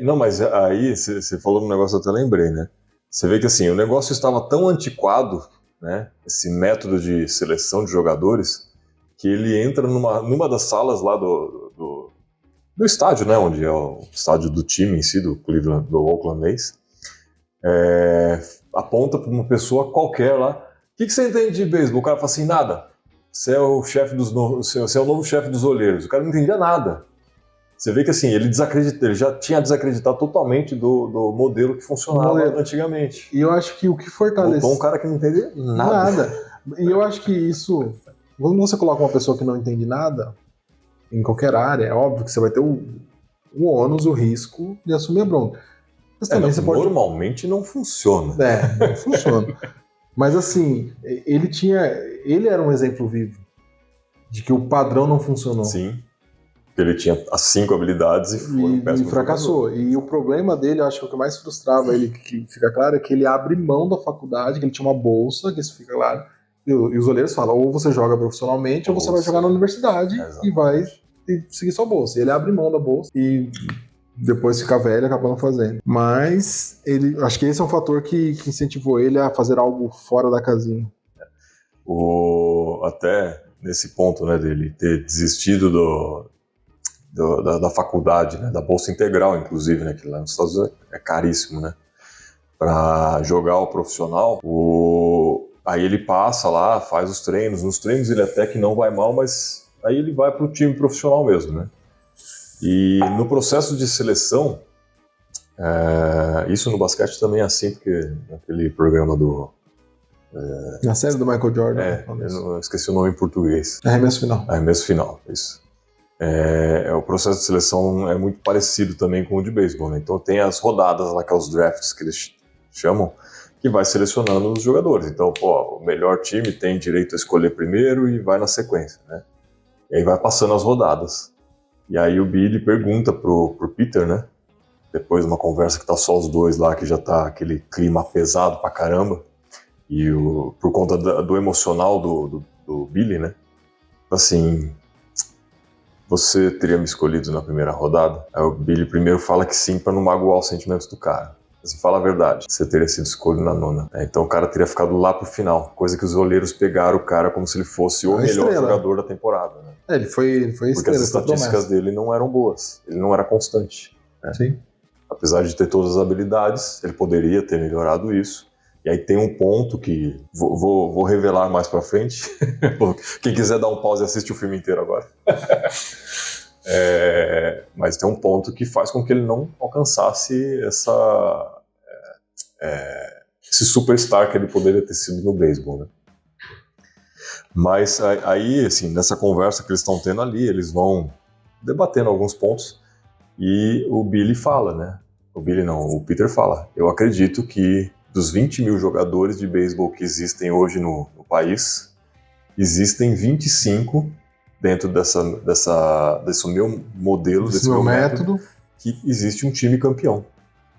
Speaker 1: Não, mas aí você falou um negócio, eu até lembrei, né? Você vê que assim, o negócio estava tão antiquado, né? Esse método de seleção de jogadores, que ele entra numa das salas lá do estádio, né? Onde é o estádio do time em si, do Cleveland, do Oakland A's. Aponta para uma pessoa qualquer lá. O que você entende de beisebol? O cara fala assim, nada. Você é o você é o novo chefe dos olheiros. O cara não entendia nada. Você vê que assim, ele já tinha desacreditado totalmente do modelo que funcionava antigamente.
Speaker 2: E eu acho que o que fortalece...
Speaker 1: Botou um cara que não entendia nada.
Speaker 2: E eu acho que isso... Quando você coloca uma pessoa que não entende nada, em qualquer área, é óbvio que você vai ter o ônus, o risco de assumir a bronca. Mas também você
Speaker 1: normalmente não funciona.
Speaker 2: Não funciona. Mas assim, ele era um exemplo vivo de que o padrão não funcionou.
Speaker 1: Sim. Porque ele tinha as 5 habilidades e foi um péssimo
Speaker 2: fracassou.
Speaker 1: jogador.
Speaker 2: E o problema dele, eu acho que o que mais frustrava ele, que fica claro, é que ele abre mão da faculdade, que ele tinha uma bolsa, que isso fica claro, e os olheiros falam, ou você joga profissionalmente, ou você vai jogar na universidade e vai seguir sua bolsa. E ele abre mão da bolsa e depois fica velho e acaba não fazendo. Mas ele, acho que esse é um fator que incentivou ele a fazer algo fora da casinha.
Speaker 1: Até nesse ponto, né, dele ter desistido da faculdade, né, da bolsa integral, inclusive, né, que lá nos Estados Unidos é caríssimo, né, para jogar o profissional. Aí ele passa lá, faz os treinos. Nos treinos ele até que não vai mal, mas aí ele vai para o time profissional mesmo, né. E no processo de seleção, isso no basquete também é assim, porque naquele programa
Speaker 2: na série do Michael Jordan.
Speaker 1: Eu esqueci o nome em português.
Speaker 2: Arremesso final.
Speaker 1: Arremesso final, isso. O processo de seleção é muito parecido também com o de beisebol, né? Então tem as rodadas lá, que é os drafts que eles chamam, que vai selecionando os jogadores. Então, o melhor time tem direito a escolher primeiro e vai na sequência, né? E aí vai passando as rodadas. E aí o Billy pergunta pro Peter, né? Depois de uma conversa que tá só os dois lá, que já tá aquele clima pesado pra caramba, e por conta do emocional do Billy, né? Assim, você teria me escolhido na primeira rodada? Aí o Billy primeiro fala que sim, pra não magoar os sentimentos do cara. Assim, fala a verdade, você teria sido escolhido na 9ª. Então o cara teria ficado lá pro final, coisa que os olheiros pegaram o cara como se ele fosse o melhor jogador da temporada, né?
Speaker 2: Ele foi
Speaker 1: porque as estatísticas dele não eram boas, ele não era constante, né?
Speaker 2: Sim.
Speaker 1: Apesar de ter todas as habilidades, ele poderia ter melhorado isso. E aí tem um ponto que vou revelar mais pra frente. Quem quiser dar um pause e assiste o filme inteiro agora. Mas tem um ponto que faz com que ele não alcançasse esse superstar que ele poderia ter sido no beisebol, né? Mas aí, assim, nessa conversa que eles estão tendo ali, eles vão debatendo alguns pontos e o Billy fala, né? O Peter fala: eu acredito que dos 20 mil jogadores de beisebol que existem hoje no país, existem 25 dentro desse meu modelo, desse meu método, que existe um time campeão,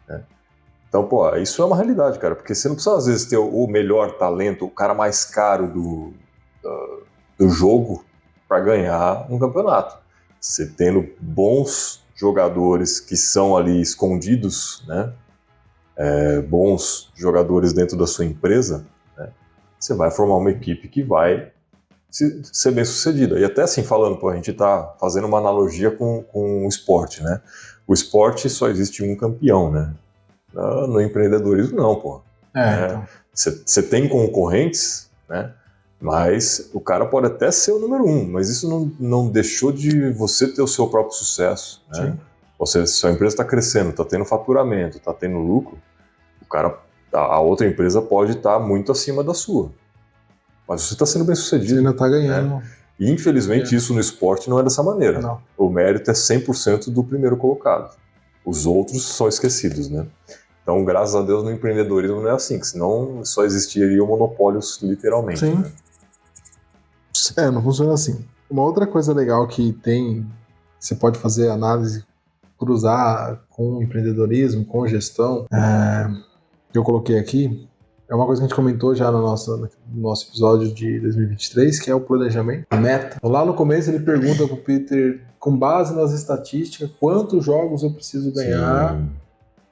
Speaker 1: né? Então, isso é uma realidade, cara, porque você não precisa, às vezes, ter o melhor talento, o cara mais caro do jogo para ganhar um campeonato. Você tendo bons jogadores que são ali escondidos, né? Bons jogadores dentro da sua empresa, né? Você vai formar uma equipe que vai ser bem sucedida. E até assim, falando, a gente está fazendo uma analogia com o esporte, né? O esporte só existe um campeão, né? No empreendedorismo não, pô. Você tem concorrentes, né? Mas o cara pode até ser o número 1, mas isso não deixou de você ter o seu próprio sucesso, né? Se sua empresa está crescendo, está tendo faturamento, está tendo lucro, a outra empresa pode estar muito acima da sua. Mas você está sendo bem sucedido.
Speaker 2: Você ainda está ganhando.
Speaker 1: Né? E infelizmente isso no esporte não é dessa maneira.
Speaker 2: Não.
Speaker 1: O mérito é 100% do primeiro colocado. Os outros são esquecidos, né? Então, graças a Deus, no empreendedorismo não é assim, que senão só existiriam monopólios, literalmente.
Speaker 2: Sim.
Speaker 1: Né?
Speaker 2: Não funciona assim. Uma outra coisa legal que você pode fazer análise, cruzar com empreendedorismo, com gestão, que eu coloquei aqui, é uma coisa que a gente comentou já no nosso episódio de 2023, que é o planejamento, meta. Lá no começo ele pergunta pro Peter, com base nas estatísticas, quantos jogos eu preciso ganhar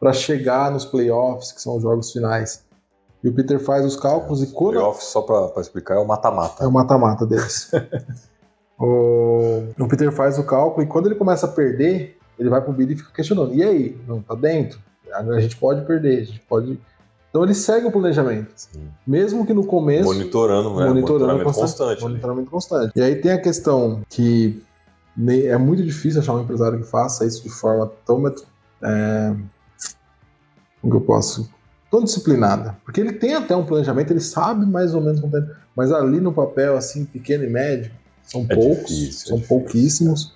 Speaker 2: para chegar nos playoffs, que são os jogos finais. E o Peter faz os cálculos e quando...
Speaker 1: Playoffs, só para explicar, é o mata-mata.
Speaker 2: É o mata-mata deles. O Peter faz o cálculo e quando ele começa a perder, ele vai pro Billy e fica questionando. E aí? Não tá dentro? A gente pode perder, a gente pode... Então ele segue o planejamento.
Speaker 1: Sim.
Speaker 2: Mesmo que no começo...
Speaker 1: Monitoramento constante.
Speaker 2: Monitoramento constante. E aí tem a questão que é muito difícil achar um empresário que faça isso de forma tão... como que eu posso... tão disciplinada. Porque ele tem até um planejamento, ele sabe mais ou menos como tem, mas ali no papel, assim, pequeno e médio, são poucos,
Speaker 1: difícil,
Speaker 2: pouquíssimos.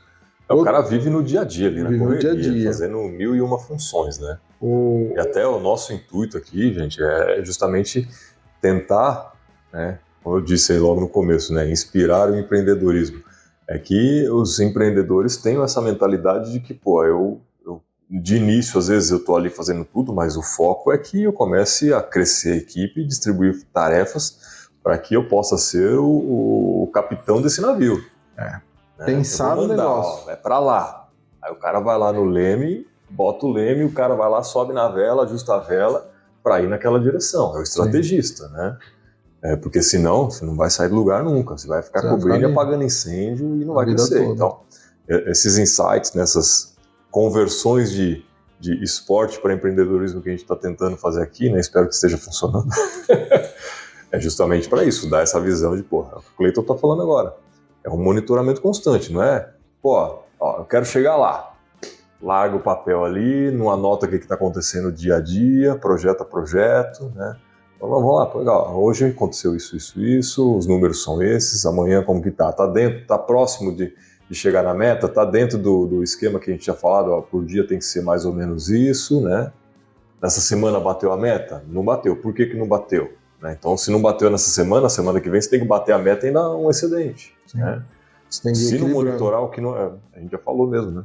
Speaker 1: O cara vive no dia a dia ali, na correria,
Speaker 2: no dia a dia,
Speaker 1: fazendo 1001 funções, né? E até o nosso intuito aqui, gente, é justamente tentar, né, como eu disse aí logo no começo, né, inspirar o empreendedorismo. É que os empreendedores têm essa mentalidade de que, pô, eu de início, às vezes eu estou ali fazendo tudo, mas o foco é que eu comece a crescer a equipe e distribuir tarefas para que eu possa ser o capitão desse navio.
Speaker 2: Né?
Speaker 1: Pensar no negócio. Ó, é para lá. Aí o cara vai lá no leme, bota o leme, o cara vai lá, sobe na vela, ajusta a vela para ir naquela direção. É o estrategista, Sim. né? Porque senão você não vai sair do lugar nunca. Você vai ficar cobrindo e apagando incêndio e não vai crescer. Toda. Então, esses insights nessas conversões de esporte para empreendedorismo que a gente está tentando fazer aqui, né? Espero que esteja funcionando. É justamente para isso, dar essa visão de, porra, é o que o Cleiton está falando agora. É um monitoramento constante, não é? Pô, ó, eu quero chegar lá. Larga o papel ali, não anota o que está acontecendo dia a dia, projeto a projeto, né? Então, vamos lá, legal. Hoje aconteceu isso, os números são esses, amanhã como que tá? Tá dentro, tá próximo de chegar na meta, tá dentro do esquema que a gente tinha falado, ó, por dia tem que ser mais ou menos isso, né? Nessa semana bateu a meta? Não bateu. Por que não bateu? Né? Então, se não bateu nessa semana, semana que vem você tem que bater a meta e ainda um excedente. Né? Se não monitorar, o que não é, a gente já falou mesmo, né?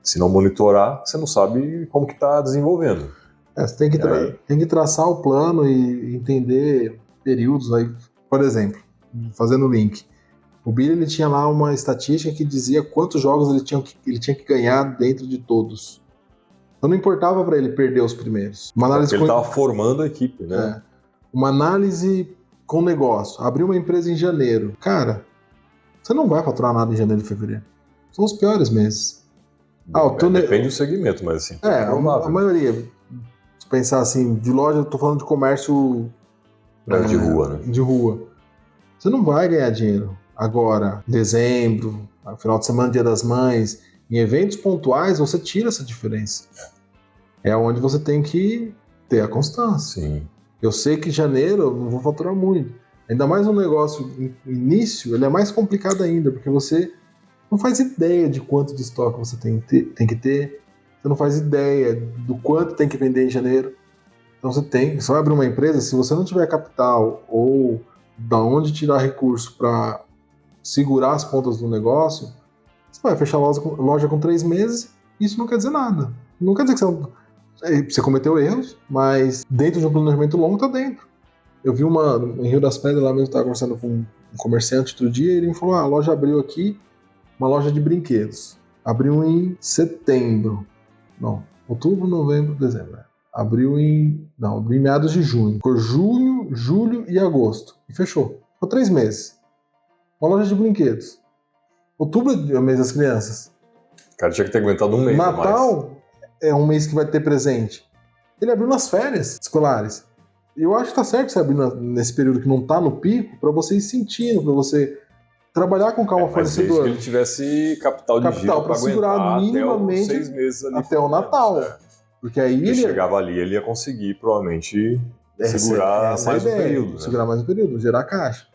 Speaker 1: Se não monitorar, você não sabe como que está desenvolvendo.
Speaker 2: Você tem que traçar o plano e entender períodos aí. Por exemplo, fazendo o link. O Billy ele tinha lá uma estatística que dizia quantos jogos ele tinha que ganhar dentro de todos. Então não importava para ele perder os primeiros. Uma análise
Speaker 1: ele estava formando a equipe, né?
Speaker 2: Uma análise com negócio. Abriu uma empresa em janeiro. Cara, você não vai faturar nada em janeiro e fevereiro. São os piores meses.
Speaker 1: Depende do segmento, mas assim.
Speaker 2: A maioria. Se pensar assim, de loja, eu tô falando de comércio
Speaker 1: de rua, né?
Speaker 2: De rua. Você não vai ganhar dinheiro. Agora, dezembro, final de semana, Dia das Mães, em eventos pontuais, você tira essa diferença. É onde você tem que ter a constância.
Speaker 1: Sim.
Speaker 2: Eu sei que janeiro eu não vou faturar muito. Ainda mais um negócio início, ele é mais complicado ainda, porque você não faz ideia de quanto de estoque você tem que ter. Você não faz ideia do quanto tem que vender em janeiro. Então você vai abrir uma empresa, se você não tiver capital ou da onde tirar recurso para segurar as pontas do negócio, você vai fechar a loja com 3 meses, isso não quer dizer nada. Não quer dizer que você cometeu erros, mas dentro de um planejamento longo tá dentro. Eu vi em Rio das Pedras, lá mesmo, estava conversando com um comerciante outro dia, e ele me falou, a loja abriu aqui, uma loja de brinquedos. Abriu em setembro. Não, outubro, novembro, dezembro. Abriu em meados de junho. Ficou junho, julho e agosto. E fechou. Ficou 3 meses. Uma loja de brinquedos. Outubro é o mês das crianças.
Speaker 1: O cara tinha que ter aguentado um mês.
Speaker 2: Natal é um mês que vai ter presente. Ele abriu nas férias escolares. E eu acho que tá certo você abrir nesse período que não tá no pico, para você ir sentindo, para você trabalhar com calma fornecedor.
Speaker 1: Que ele tivesse capital de giro para segurar minimamente até 6 meses ali.
Speaker 2: Até o Natal. Porque aí
Speaker 1: ele chegava ali, ele ia conseguir provavelmente segurar mais um período. Né?
Speaker 2: Segurar mais um período, gerar caixa.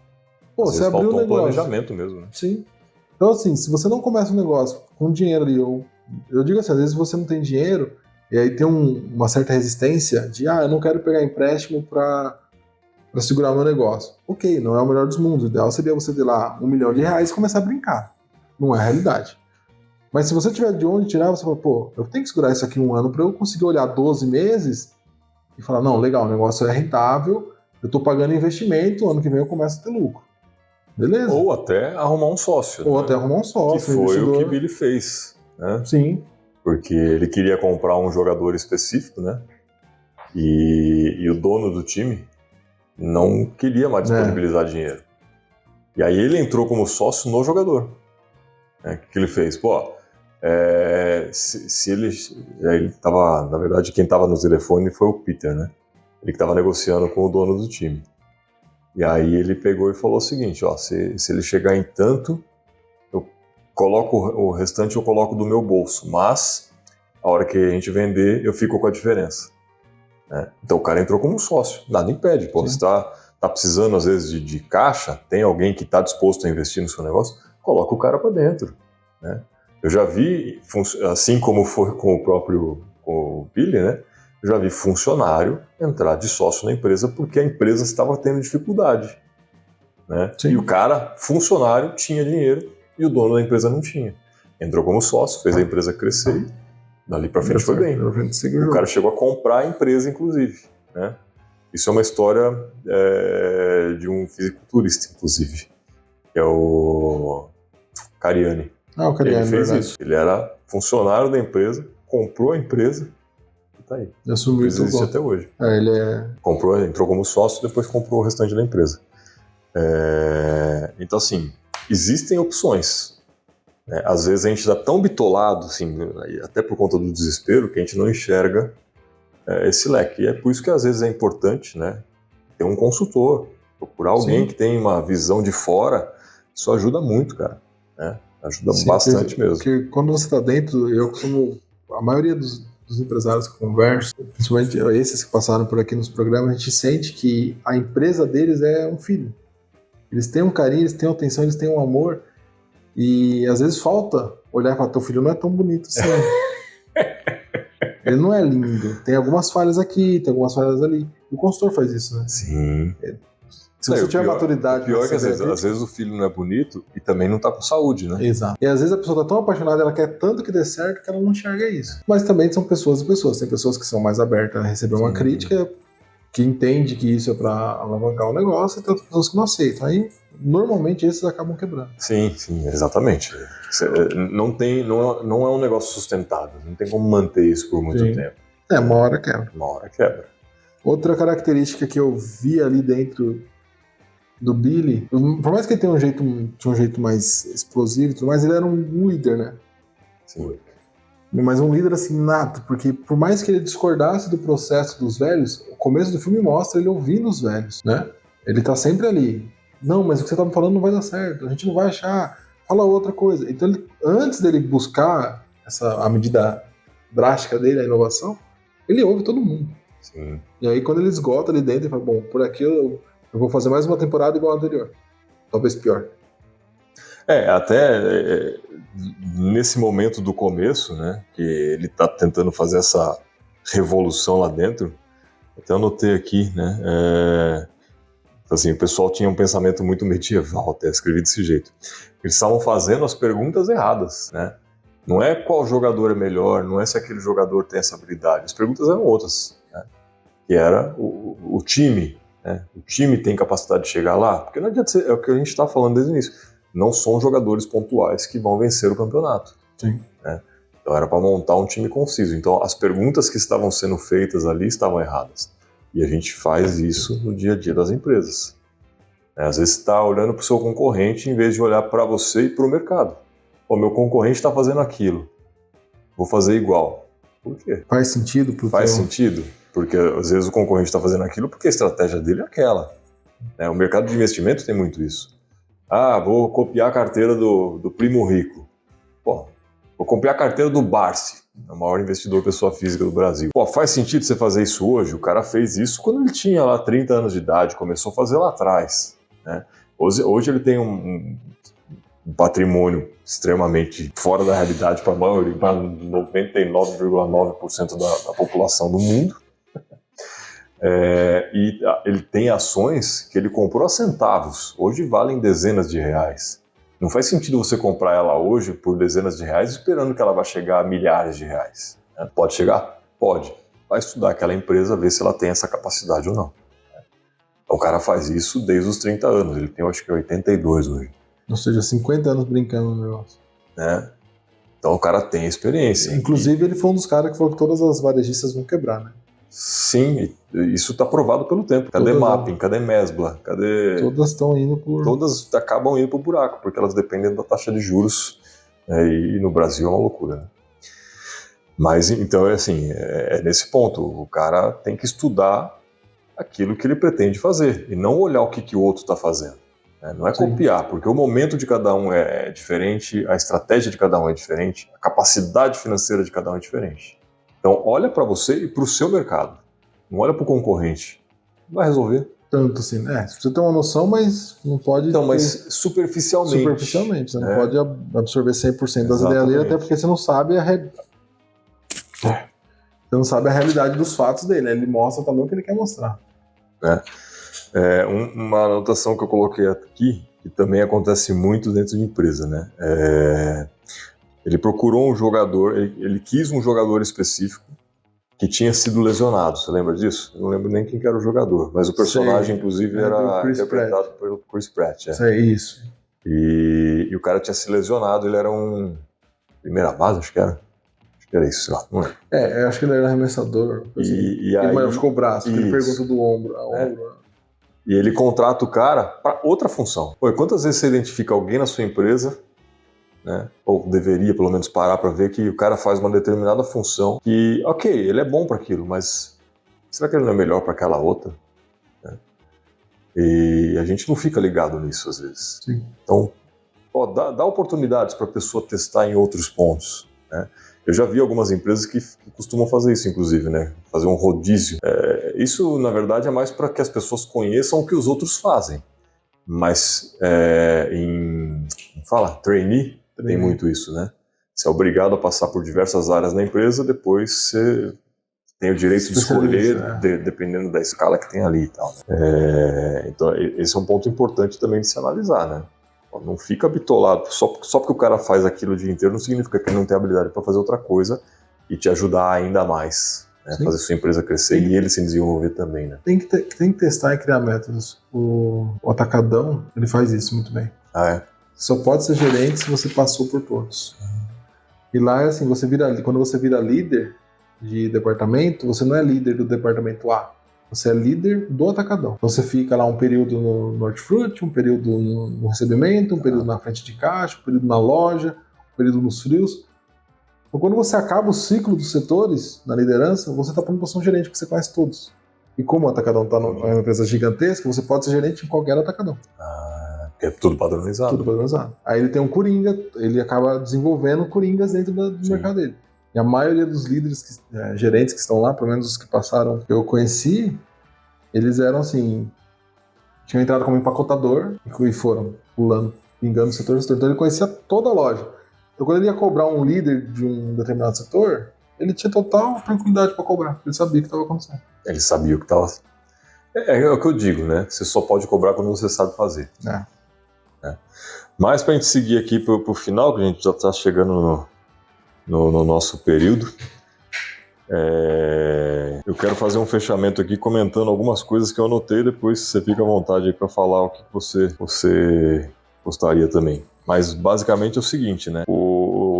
Speaker 2: Pô,
Speaker 1: você abriu um planejamento mesmo, né?
Speaker 2: Sim. Então, assim, se você não começa um negócio com dinheiro ali, eu digo assim, às vezes você não tem dinheiro, e aí tem uma certa resistência de, eu não quero pegar empréstimo para segurar o meu negócio. Ok, não é o melhor dos mundos. O ideal seria você ter lá R$1 milhão e começar a brincar. Não é a realidade. Mas se você tiver de onde tirar, você fala, pô, eu tenho que segurar isso aqui 1 ano para eu conseguir olhar 12 meses e falar, não, legal, o negócio é rentável, eu tô pagando investimento, ano que vem eu começo a ter lucro. Beleza?
Speaker 1: Ou até arrumar um sócio.
Speaker 2: Ou até arrumar um sócio.
Speaker 1: Que foi o que Billy fez. Né?
Speaker 2: Sim.
Speaker 1: Porque ele queria comprar um jogador específico, né? E o dono do time não queria mais disponibilizar dinheiro. E aí ele entrou como sócio no jogador. O que ele fez? Pô, se ele tava, na verdade, quem estava no telefone foi o Peter, né? Ele que estava negociando com o dono do time. E aí ele pegou e falou o seguinte, ó, se ele chegar em tanto, eu coloco o restante, eu coloco do meu bolso, mas a hora que a gente vender, eu fico com a diferença. Né? Então o cara entrou como sócio, nada impede, pô, você tá precisando às vezes de caixa, tem alguém que está disposto a investir no seu negócio, coloca o cara para dentro. Né? Eu já vi, assim como foi com o Billy, né? Eu já vi funcionário entrar de sócio na empresa porque a empresa estava tendo dificuldade. Né? E o cara, funcionário, tinha dinheiro e o dono da empresa não tinha. Entrou como sócio, fez a empresa crescer e dali para frente foi bem. O cara chegou a comprar a empresa, inclusive, né? Isso é uma história de um fisiculturista, inclusive, que é o Cariani.
Speaker 2: O Cariani,
Speaker 1: ele fez
Speaker 2: verdade.
Speaker 1: isso. Ele era funcionário da empresa, comprou a empresa e tá aí.
Speaker 2: E assumiu
Speaker 1: isso existe até hoje. Comprou, entrou como sócio, depois comprou o restante da empresa. Então, assim, existem opções. Né? Às vezes a gente está tão bitolado, assim, até por conta do desespero, que a gente não enxerga esse leque. E é por isso que às vezes é importante, né, ter um consultor, procurar alguém que tem uma visão de fora. Isso ajuda muito, cara. Né? Ajuda bastante mesmo.
Speaker 2: Porque quando você está dentro, eu costumo... A maioria dos empresários que converso, principalmente esses que passaram por aqui nos programas, a gente sente que a empresa deles é um filho. Eles têm um carinho, eles têm uma atenção, eles têm um amor. E às vezes falta olhar para teu filho, não é tão bonito assim. Ele não é lindo. Tem algumas falhas aqui, tem algumas falhas ali. O consultor faz isso, né?
Speaker 1: Sim.
Speaker 2: Se você tiver maturidade...
Speaker 1: O pior é que às vezes o filho não é bonito e também não tá com saúde, né?
Speaker 2: Exato. E às vezes a pessoa tá tão apaixonada, ela quer tanto que dê certo que ela não enxerga isso. Mas também são pessoas e pessoas. Tem pessoas que são mais abertas a receber uma crítica, que entende que isso é para alavancar o negócio, e tem outras pessoas que não aceitam. Aí, normalmente, esses acabam quebrando.
Speaker 1: Sim, exatamente. Não é um negócio sustentável. Não tem como manter isso por muito tempo.
Speaker 2: Uma hora quebra.
Speaker 1: Uma hora quebra.
Speaker 2: Outra característica que eu vi ali dentro do Billy, por mais que ele tenha um jeito mais explosivo, mas ele era um líder, né?
Speaker 1: Sim.
Speaker 2: Mas um líder assim nato, porque por mais que ele discordasse do processo dos velhos, o começo do filme mostra ele ouvindo os velhos, né? Ele tá sempre ali. Não, mas o que você tá me falando não vai dar certo, a gente não vai achar, fala outra coisa. Então, antes dele buscar a medida drástica dele, a inovação, ele ouve todo mundo.
Speaker 1: Sim.
Speaker 2: E aí, quando ele esgota ali dentro, ele fala, bom, por aqui eu vou fazer mais uma temporada igual a anterior. Talvez pior.
Speaker 1: Até nesse momento do começo, né, que ele tá tentando fazer essa revolução lá dentro, até anotei aqui, né, assim, o pessoal tinha um pensamento muito medieval, até escrevi desse jeito. Eles estavam fazendo as perguntas erradas, né? Não é qual jogador é melhor, não é se aquele jogador tem essa habilidade. As perguntas eram outras, né? Que era o time, né? O time tem capacidade de chegar lá? Porque não adianta ser, é o que a gente está falando desde o início. Não são jogadores pontuais que vão vencer o campeonato.
Speaker 2: Sim.
Speaker 1: Né? Então era para montar um time conciso. Então as perguntas que estavam sendo feitas ali estavam erradas. E a gente faz isso no dia a dia das empresas. Às vezes você está olhando para o seu concorrente em vez de olhar para você e para o mercado. O meu concorrente está fazendo aquilo. Vou fazer igual. Por quê?
Speaker 2: Faz sentido?
Speaker 1: Faz sentido. Porque às vezes o concorrente está fazendo aquilo porque a estratégia dele é aquela. O mercado de investimento tem muito isso. Vou copiar a carteira do primo rico. Vou copiar a carteira do Barsi, o maior investidor pessoa física do Brasil. Faz sentido você fazer isso hoje? O cara fez isso quando ele tinha lá 30 anos de idade, começou a fazer lá atrás. Né? Hoje ele tem um patrimônio extremamente fora da realidade para 99,9% da população do mundo. E ele tem ações que ele comprou a centavos, hoje valem dezenas de reais. Não faz sentido você comprar ela hoje por dezenas de reais esperando que ela vai chegar a milhares de reais. Pode chegar? Pode. Vai estudar aquela empresa, ver se ela tem essa capacidade ou não. O cara faz isso desde os 30 anos, ele tem acho que 82 hoje.
Speaker 2: Ou seja, 50 anos brincando no negócio.
Speaker 1: Então o cara tem experiência.
Speaker 2: Inclusive ele foi um dos caras que falou que todas as varejistas vão quebrar, né?
Speaker 1: Sim, isso está provado pelo tempo. Cadê Mapping? Cadê Mesbla?
Speaker 2: Todas estão indo
Speaker 1: Todas acabam indo pro buraco, porque elas dependem da taxa de juros, e no Brasil é uma loucura, né? Mas, então, é nesse ponto. O cara tem que estudar aquilo que ele pretende fazer, e não olhar o que o outro está fazendo. Né? Não é copiar, porque o momento de cada um é diferente, a estratégia de cada um é diferente, a capacidade financeira de cada um é diferente. Então, olha para você e para o seu mercado. Não olha para o concorrente. Não vai resolver.
Speaker 2: Tanto assim, você tem uma noção, mas não pode...
Speaker 1: Então, mas superficialmente.
Speaker 2: Superficialmente, você não pode absorver 100% das ideias dele, até porque você não sabe a realidade dos fatos dele. Ele mostra também o que ele quer mostrar.
Speaker 1: Uma anotação que eu coloquei aqui, que também acontece muito dentro de empresa, né? Ele procurou um jogador, ele quis um jogador específico que tinha sido lesionado. Você lembra disso? Eu não lembro nem quem que era o jogador, mas o personagem, inclusive, era interpretado pelo Chris Pratt.
Speaker 2: Isso.
Speaker 1: E o cara tinha se lesionado, ele era um primeira base, acho que era isso, sei lá, não lembro.
Speaker 2: Eu acho que ele era arremessador.
Speaker 1: E aí,
Speaker 2: ele machucou o braço, porque ele pergunta do ombro.
Speaker 1: E ele contrata o cara para outra função. Pô, quantas vezes você identifica alguém na sua empresa, né, ou deveria pelo menos parar para ver que o cara faz uma determinada função que, ok, ele é bom para aquilo, mas será que ele não é melhor para aquela outra? Né? E a gente não fica ligado nisso às vezes.
Speaker 2: Sim.
Speaker 1: Então, dá oportunidades para a pessoa testar em outros pontos, né? Eu já vi algumas empresas que costumam fazer isso, inclusive, né? Fazer um rodízio. Isso, na verdade, é mais para que as pessoas conheçam o que os outros fazem. Mas trainee, tem muito isso, né? Você é obrigado a passar por diversas áreas na empresa, depois você tem o direito de escolher, dependendo da escala que tem ali e tal. Então, esse é um ponto importante também de se analisar, né? Não fica bitolado. Só porque o cara faz aquilo o dia inteiro não significa que ele não tem habilidade para fazer outra coisa e te ajudar ainda mais, né? Fazer sua empresa crescer e ele se desenvolver também, né?
Speaker 2: Tem que testar e criar métodos. O Atacadão, ele faz isso muito bem. Só pode ser gerente se você passou por todos. E lá é assim, quando você vira líder de departamento, você não é líder do departamento A. Você é líder do Atacadão. Então você fica lá um período no hortifruti, um período no recebimento, um período na frente de caixa, um período na loja, um período nos frios. Então quando você acaba o ciclo dos setores na liderança, você está para uma posição gerente, porque você conhece todos. E como o Atacadão está numa empresa gigantesca, você pode ser gerente em qualquer Atacadão.
Speaker 1: É tudo padronizado.
Speaker 2: Tudo padronizado. Aí ele tem um coringa, ele acaba desenvolvendo coringas dentro do mercado dele. E a maioria dos líderes, gerentes que estão lá, pelo menos os que passaram, que eu conheci, eles eram assim, tinham entrado como empacotador e foram pulando, pingando o setor. Então ele conhecia toda a loja. Então quando ele ia cobrar um líder de um determinado setor, ele tinha total tranquilidade para cobrar. Ele sabia o que estava acontecendo.
Speaker 1: Ele sabia o que estava... É o que eu digo, né? Você só pode cobrar quando você sabe fazer. Mas para a gente seguir aqui para o final, que a gente já está chegando no nosso período, eu quero fazer um fechamento aqui comentando algumas coisas que eu anotei, depois você fica à vontade aí para falar o que você gostaria também. Mas basicamente é o seguinte, né?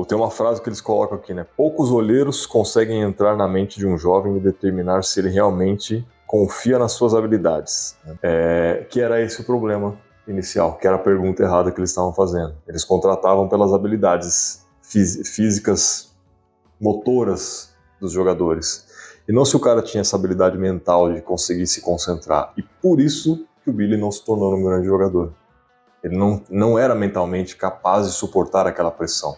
Speaker 1: Tem uma frase que eles colocam aqui, né? Poucos olheiros conseguem entrar na mente de um jovem e determinar se ele realmente confia nas suas habilidades. Que era esse o problema inicial, que era a pergunta errada que eles estavam fazendo. Eles contratavam pelas habilidades físicas, motoras dos jogadores. E não se o cara tinha essa habilidade mental de conseguir se concentrar. E por isso que o Billy não se tornou um grande jogador. Ele não era mentalmente capaz de suportar aquela pressão,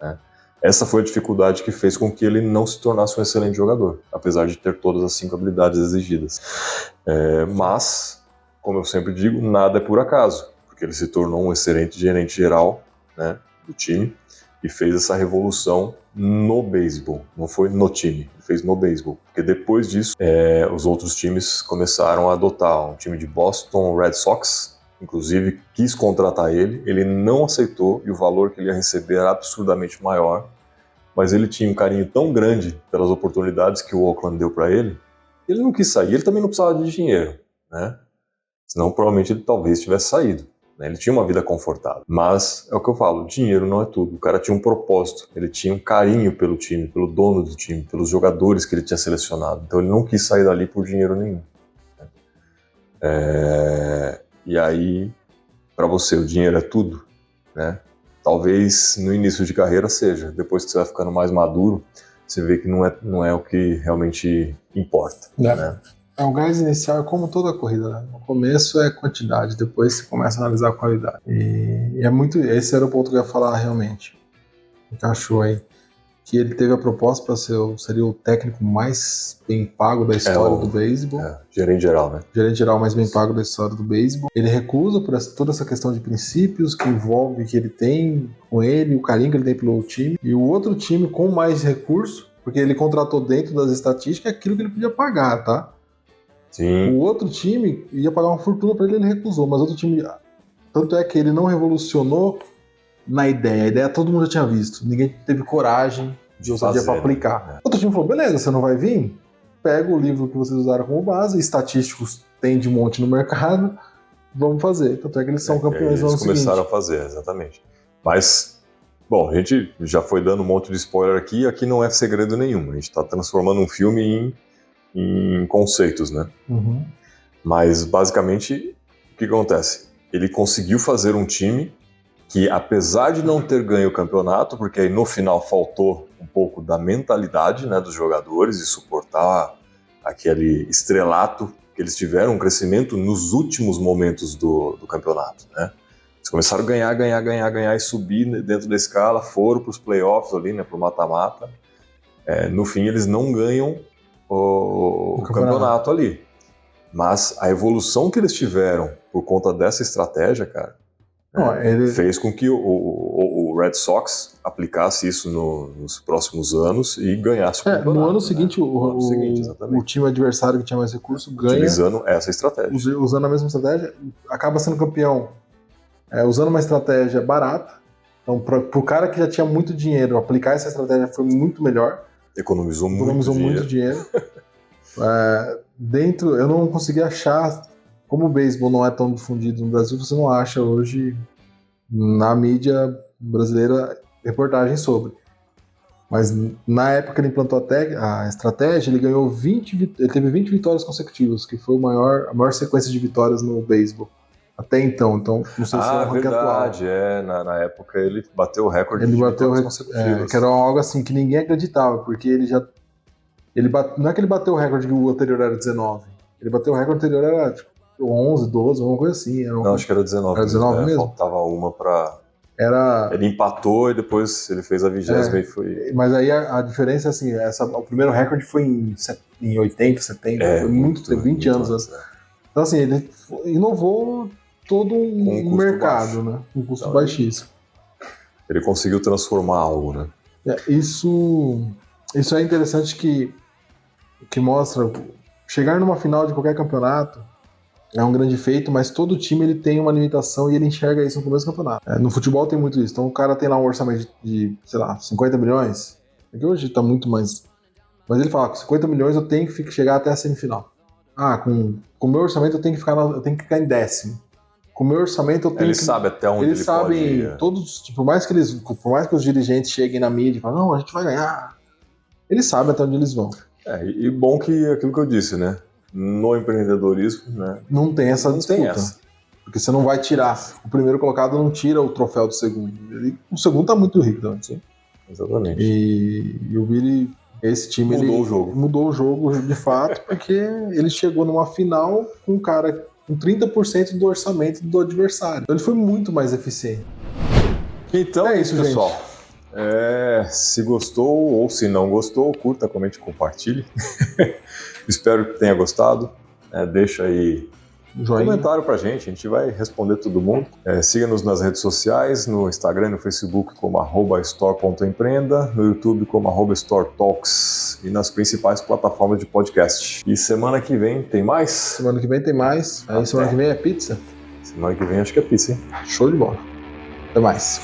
Speaker 1: né? Essa foi a dificuldade que fez com que ele não se tornasse um excelente jogador, apesar de ter todas as 5 habilidades exigidas. Mas, como eu sempre digo, nada é por acaso, porque ele se tornou um excelente gerente geral, né, do time e fez essa revolução no beisebol. Não foi no time, ele fez no beisebol. Porque depois disso, os outros times começaram a adotar. Um time de Boston Red Sox, inclusive, quis contratar ele não aceitou e o valor que ele ia receber era absurdamente maior, mas ele tinha um carinho tão grande pelas oportunidades que o Oakland deu para ele não quis sair. Ele também não precisava de dinheiro, né? Senão provavelmente ele talvez tivesse saído, né? Ele tinha uma vida confortável, mas é o que eu falo, dinheiro não é tudo. O cara tinha um propósito, ele tinha um carinho pelo time, pelo dono do time, pelos jogadores que ele tinha selecionado, então ele não quis sair dali por dinheiro nenhum, né? E aí, para você, o dinheiro é tudo, né? Talvez no início de carreira seja, depois que você vai ficando mais maduro, você vê que não é o que realmente importa, né?
Speaker 2: O gás inicial é como toda corrida, né? No começo é quantidade, depois você começa a analisar a qualidade. E esse era o ponto que eu ia falar realmente. Encaixou aí. Que ele teve a proposta para seria o técnico mais bem pago da história do beisebol.
Speaker 1: Gerente geral, né?
Speaker 2: Gerente geral mais bem pago da história do beisebol. Ele recusa por toda essa questão de princípios que envolve que ele tem com ele, o carinho que ele tem pelo time. E o outro time com mais recurso, porque ele contratou dentro das estatísticas aquilo que ele podia pagar, tá?
Speaker 1: Sim.
Speaker 2: O outro time ia pagar uma fortuna para ele recusou, mas outro time... Tanto é que ele não revolucionou na ideia. A ideia todo mundo já tinha visto. Ninguém teve coragem de ousadia para aplicar. Outro time falou, beleza, você não vai vir? Pega o livro que vocês usaram como base, estatísticos tem de monte no mercado, vamos fazer. Tanto é que eles são campeões no ano seguinte.
Speaker 1: Eles começaram a fazer, exatamente. Mas, bom, a gente já foi dando um monte de spoiler aqui não é segredo nenhum. A gente está transformando um filme em conceitos, né?
Speaker 2: Uhum.
Speaker 1: Mas, basicamente, o que acontece? Ele conseguiu fazer um time que, apesar de não ter ganho o campeonato, porque aí no final faltou um pouco da mentalidade, né, dos jogadores e suportar aquele estrelato que eles tiveram, um crescimento nos últimos momentos do campeonato, né? Eles começaram a ganhar e subir dentro da escala, foram para os playoffs ali, né, para o mata-mata. No fim, eles não ganham o campeonato ali. Mas a evolução que eles tiveram por conta dessa estratégia, cara, fez com que o Red Sox aplicasse isso nos próximos anos e ganhasse o campeonato.
Speaker 2: No ano seguinte, o time adversário que tinha mais recursos ganha.
Speaker 1: Utilizando essa estratégia.
Speaker 2: Usando a mesma estratégia, acaba sendo campeão usando uma estratégia barata. Então, para o cara que já tinha muito dinheiro, aplicar essa estratégia foi muito melhor.
Speaker 1: Economizou muito dinheiro.
Speaker 2: Eu não consegui achar, como o beisebol não é tão difundido no Brasil, você não acha hoje na mídia brasileira reportagem sobre. Mas na época que ele implantou a estratégia, ele ganhou ele teve 20 vitórias consecutivas, que foi a maior sequência de vitórias no beisebol até então. Então, não sei se é o
Speaker 1: verdade,
Speaker 2: atual.
Speaker 1: Na época ele bateu o recorde de vitórias consecutivas.
Speaker 2: Que era algo assim que ninguém acreditava, porque não é que ele bateu o recorde que o anterior era 19. Ele bateu o recorde anterior era tipo 11, 12, alguma coisa assim.
Speaker 1: Não, acho que era 19.
Speaker 2: Era 19 mesmo?
Speaker 1: Faltava uma pra...
Speaker 2: Era...
Speaker 1: Ele empatou e depois ele fez a 20ª e foi...
Speaker 2: Mas aí a diferença é assim, o primeiro recorde foi em 80, 70, foi muito tempo, 20 anos antes. Então assim, ele inovou todo um mercado, né? Um custo baixíssimo.
Speaker 1: Ele conseguiu transformar algo, né?
Speaker 2: Isso é interessante que mostra... Chegar numa final de qualquer campeonato é um grande feito, mas todo time ele tem uma limitação e ele enxerga isso no começo do campeonato. No futebol tem muito isso. Então o cara tem lá um orçamento de sei lá, 50 milhões. Aqui hoje tá muito mais... Mas ele fala, com 50 milhões eu tenho que chegar até a semifinal. Com o meu orçamento eu tenho que ficar em 10º. Com o meu orçamento eu tenho
Speaker 1: Ele sabe até onde ele pode ir.
Speaker 2: Todos, por mais que os dirigentes cheguem na mídia e falem, não, a gente vai ganhar. Eles sabem até onde eles vão.
Speaker 1: E bom que aquilo que eu disse, né? No empreendedorismo, né?
Speaker 2: Não tem essa disputa. Porque você não vai tirar. O primeiro colocado não tira o troféu do segundo. O segundo tá muito rico também. Sim.
Speaker 1: Exatamente.
Speaker 2: E o Billy, esse time mudou o jogo de fato, porque ele chegou numa final com um cara com 30% do orçamento do adversário. Então ele foi muito mais eficiente.
Speaker 1: Então é isso, pessoal. Gente. Se gostou ou se não gostou, curta, comente, compartilhe. Espero que tenha gostado. Deixa aí um comentário pra gente, a gente vai responder todo mundo. Siga-nos nas redes sociais, no Instagram e no Facebook como @store.empreenda, no YouTube como @storetalks e nas principais plataformas de podcast. E semana que vem tem mais?
Speaker 2: Semana que vem tem mais. Aí semana que vem é pizza?
Speaker 1: Semana que vem acho que é pizza, hein?
Speaker 2: Show de bola. Até mais.